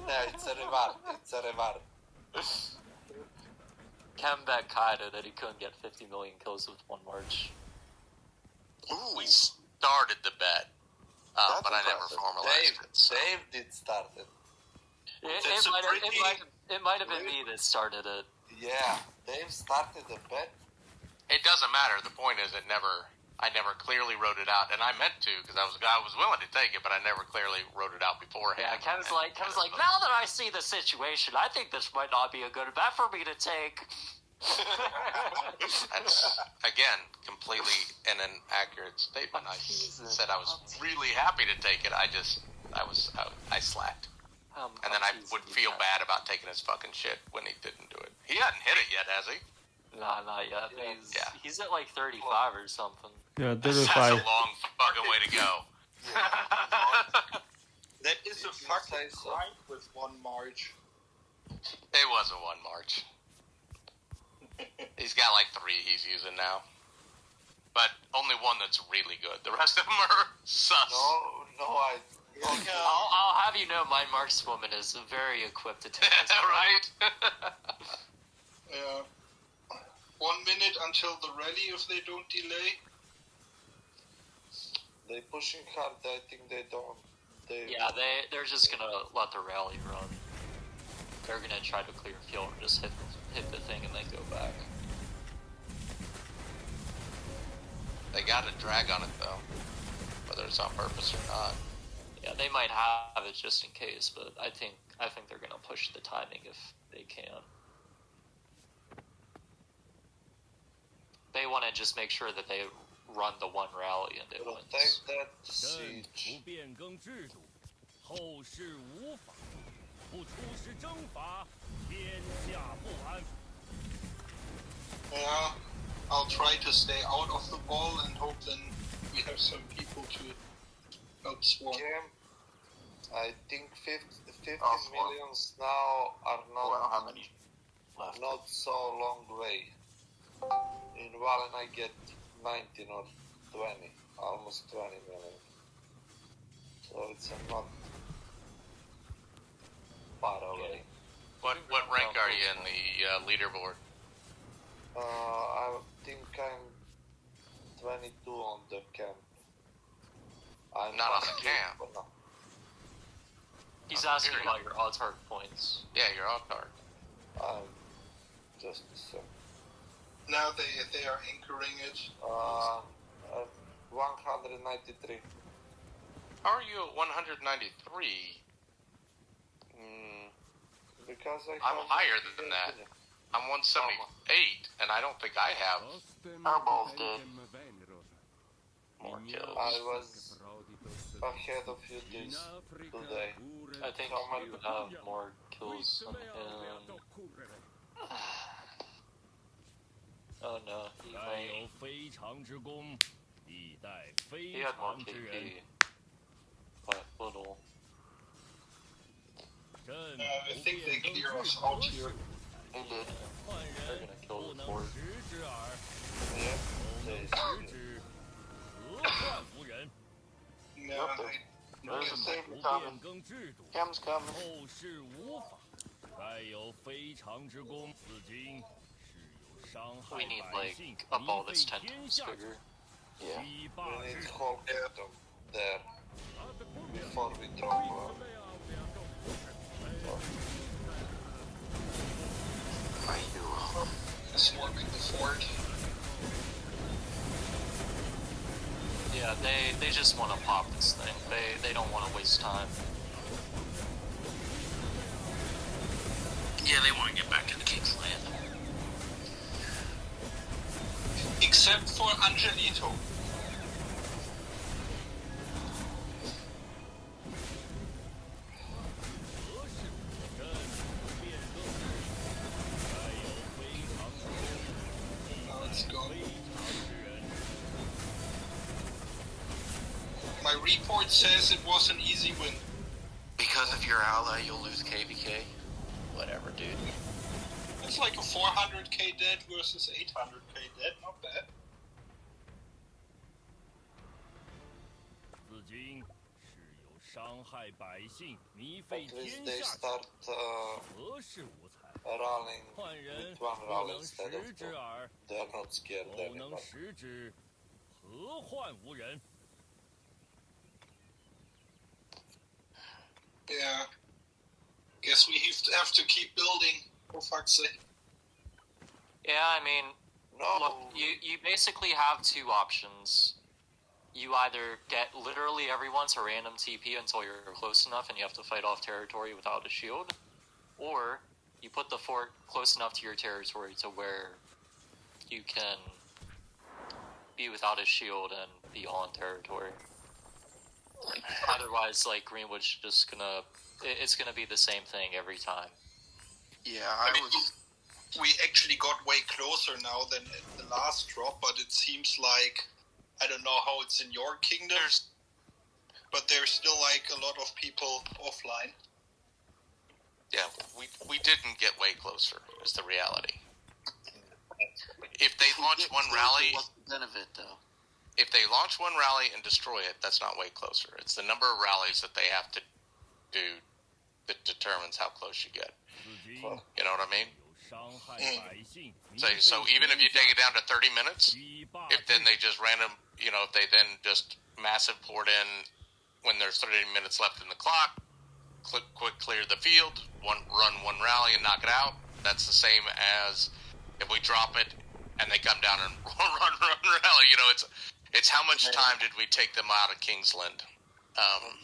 Yeah, it's a reward. It's a reward. Ken bet Kaido that he couldn't get 50 million kills with one march. Ooh. We started the bet, but I never formalized it. So. Dave did start it. It might have been me that started it. Yeah, Dave started the bet. It doesn't matter. The point is, I never clearly wrote it out, and I meant to because I was willing to take it, but I never clearly wrote it out beforehand. Yeah, Ken's like, now that I see the situation, I think this might not be a good bet for me to take. That's again completely an inaccurate statement. I said I was really happy to take it. I slacked, and then I would feel bad about taking his fucking shit when he didn't do it. He hadn't hit it yet, has he? Nah, not yet. Yeah. He's at like 35 or something. Yeah, That's a 35. long fucking way to go. That is a Did you fucking say so? crime with 1 March. It wasn't 1 March. He's got like 3 he's using now. But only one that's really good. The rest of them are sus. I'll have you know, my markswoman is very equipped to take this. Right? Yeah. 1 minute until the rally if they don't delay. They pushing hard. I think they don't. Yeah, they're just gonna let the rally run. They're gonna try to clear field and just hit the thing and then go back. They got a drag on it though, whether it's on purpose or not. Yeah, they might have it just in case, but I think they're gonna push the timing if they can. They want to just make sure that they run the one rally and it wins. Protect that 朕 siege. 不变更制度，后世无法；不出师征伐，天下不安。 Yeah, I'll try to stay out of the ball and hope then we have some people to outswarm. I think 15 Outswarm. millions now are Oh, I don't have any left. not so long way. In Valen I get 19 or 20, almost 20 million. So it's not far away. What rank are you in the leaderboard? I think I'm 22 on the camp. I'm Not on the fast camp. but no. He's asking about your autark points. Yeah, you're off guard. I'm just Now they are anchoring it. 193. How are you at 193? Because I I'm have higher than that. I'm 178, and I don't think I have Fireball's dead. more kills. I was ahead of you this today. I think you have more kills than him. Oh no, he 该 might. 有非常之功，以待 He 非 had more 常之人。 KP, but little. 朕 I 不 think they 变更 clear 制 us 度 out 何 here. 事？ They did. 换 They're 人 gonna kill 不 the 能 fort. 食之耳， Yeah, 不能 they 食之，何患无人？ No, There's a 不 safe coming. 变更制度， Cam's coming. 后世无法。该有非常之功，此经是有伤害 We need 百 like 姓、 up all 糜 this 废 10 天 times 下之 bigger. Yeah. 欺霸 we 之 need 徒。 whole kingdom there before we drop. swarming the fort. Yeah, they just want to pop this thing. They don't want to waste time. Yeah, they want to get back to the King's Land. Except for Angelito. Let's go. My report says it was an easy win. Because of your ally, you'll lose KVK. Whatever, dude. It's like a 400k dead versus 800k dead, not bad. 此经是有伤害百姓、糜废 At least 天 they 下之 start 何事无才？ rallying 换人 with one 不 rally 能 instead 食 of 之 two. 耳， They are not scared 否能 anymore. 食之，何患无人？ Yeah. Guess we have to keep building, for fuck's sake. Yeah, I mean, No. look, you basically have two options. You either get literally everyone to random TP until you're close enough and you have to fight off territory without a shield, or you put the fort close enough to your territory to where you can be without a shield and be on territory. Otherwise, like, Greenwood's just gonna... It's gonna be the same thing every time. Yeah, I was we actually got way closer now than at the last drop, but it seems like, I don't know how it's in your kingdoms, but there's still like a lot of people offline. Yeah, we didn't get way closer, is the reality. If they launch one rally... What's the benefit, though? If they launch one rally and destroy it, that's not way closer. It's the number of rallies that they have to do that determines how close you get. You know what I mean? So even if you take it down to 30 minutes, if then they just if they then just massive poured in when there's 30 minutes left in the clock, quick clear the field, run one rally and knock it out, that's the same as if we drop it and they come down and run rally. It's how much time did we take them out of Kingsland?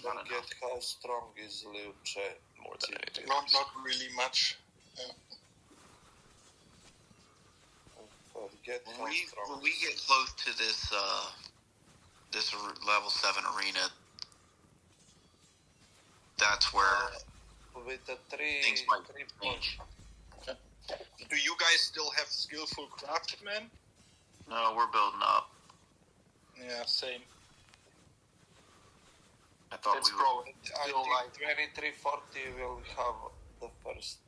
Forget how strong is Liu Che. More than anything. Not really much. Forget how When strong. we get close to this level 7 arena, that's where With the things might change. Do you guys still have skillful craftsmen? No, we're building up. Yeah, same. I thought It's we were. probably, I think 2340 will have the first.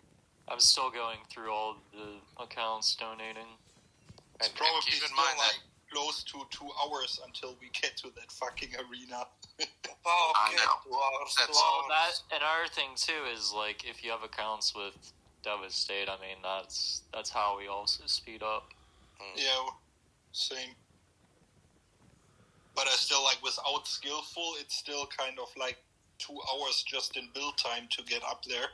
I'm still going through all the accounts donating. It's And probably keep in still mind that like close to 2 hours until we get to that fucking arena. Oh, I okay, know. 2 hours. That's- 2 Well, hours. that another thing too is like if you have accounts with Devastate, I mean that's how we also speed up. Yeah, same. But I still like without skillful, it's still kind of like 2 hours just in build time to get up there.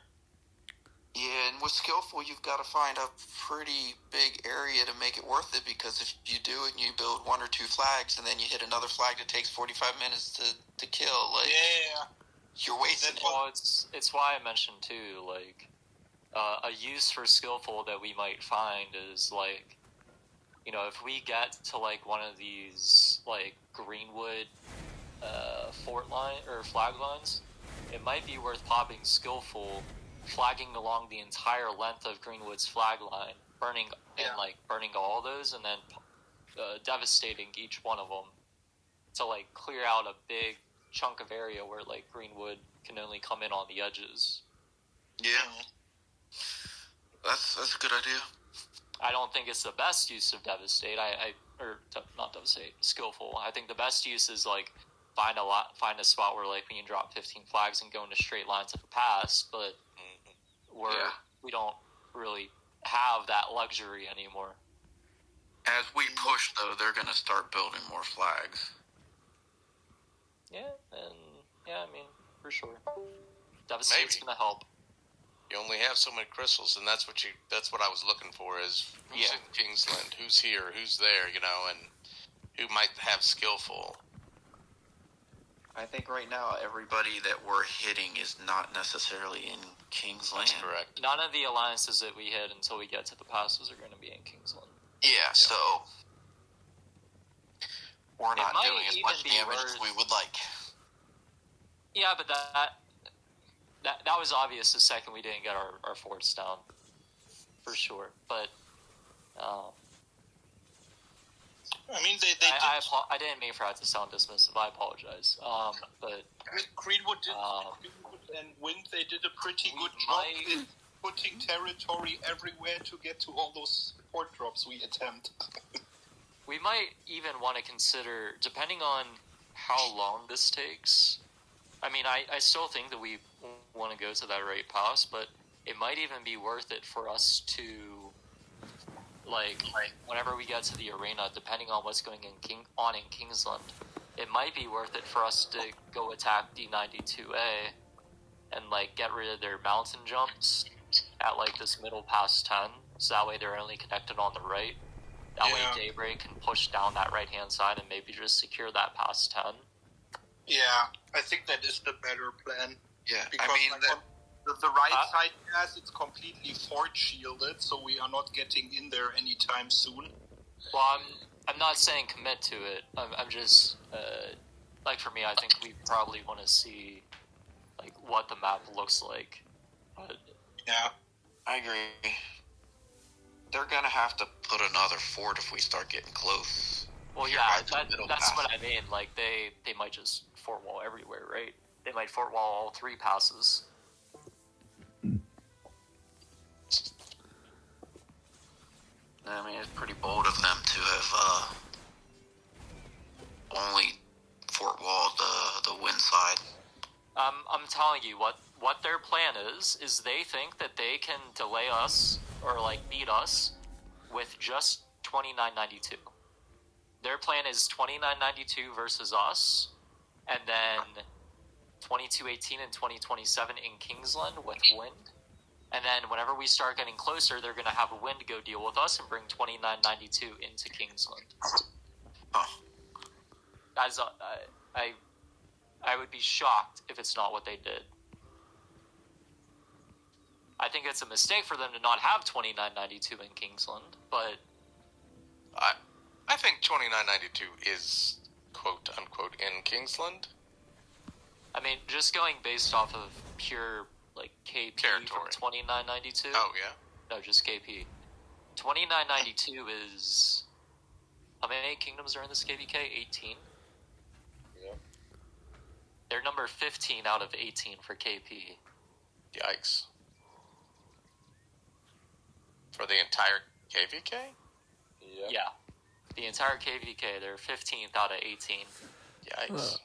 Yeah, and with skillful, you've got to find a pretty big area to make it worth it, because if you do it and you build 1 or 2 flags and then you hit another flag that takes 45 minutes to kill, like, Yeah. you're wasting it. Well, it's why I mentioned too, like a use for skillful that we might find is like, if we get to like one of these like Greenwood fort line or flag lines, it might be worth popping skillful, flagging along the entire length of Greenwood's flag line, burning all those, and then devastating each one of them to like clear out a big chunk of area where like Greenwood can only come in on the edges. Yeah. That's a good idea. I don't think it's the best use of Devastate. Not Devastate, Skillful. I think the best use is like find a spot where like we can drop 15 flags and go into straight lines of a pass, but we don't really have that luxury anymore. As we push, though, they're going to start building more flags. I mean, for sure. Devastate's Maybe. gonna help. You only have so many crystals, and that's what I was looking for, is who's in Kingsland, who's here, who's there, and who might have skillful. I think right now everybody that we're hitting is not necessarily in Kingsland. That's correct. None of the alliances that we hit until we get to the passes are going to be in Kingsland. Yeah, so we're It not might doing as even much be damage as worth- we would like. Yeah, but that was obvious the second we didn't get our forts down, for sure. But I mean, they I didn't mean for that to sound dismissive. I apologize. But Greenwood did, and Wind, they did a pretty good job in putting territory everywhere to get to all those port drops we attempt. we might even want to consider, depending on how long this takes. I mean, I still think that we want to go to that rate pass, but it might even be worth it for us to, like whenever we get to the arena, depending on what's going on in Kingsland, it might be worth it for us to go attack D92A and like get rid of their mountain jumps at like this middle pass 10, so that way they're only connected on the right. That way Daybreak can push down that right hand side and maybe just secure that pass 10. Yeah, I think that is the better plan. Yeah, Because I mean, the right side pass, it's completely fort shielded, so we are not getting in there anytime soon. Well, I'm not saying commit to it. I'm just like, for me, I think we probably want to see like what the map looks like. But Yeah. I agree. they're gonna have to put another fort if we start getting close. Well, Here yeah, by the middle that's pass. what I mean. Like, they might just fort wall everywhere, right? They might fort wall all 3 passes. I mean, it's pretty bold of them to have only fort walled the wind side. I'm telling you, what their plan is they think that they can delay us, or, like, beat us, with just 2992. Their plan is 2992 versus us, and then 2218 and 2027 in Kingsland with wind. And then whenever we start getting closer, they're going to have a wind go deal with us and bring 2992 into Kingsland. Oh. As I would be shocked if it's not what they did. I think it's a mistake for them to not have 2992 in Kingsland, but I think 2992 is quote unquote in Kingsland. I mean, just going based off of pure, like, KP Territory. from 2992. Oh yeah. No, just KP. 2992 is... How many kingdoms are in this KVK? 18? Yeah. They're number 15 out of 18 for KP. Yikes. For the entire KVK? Yeah. Yeah. The entire KVK, they're 15th out of 18. Yikes.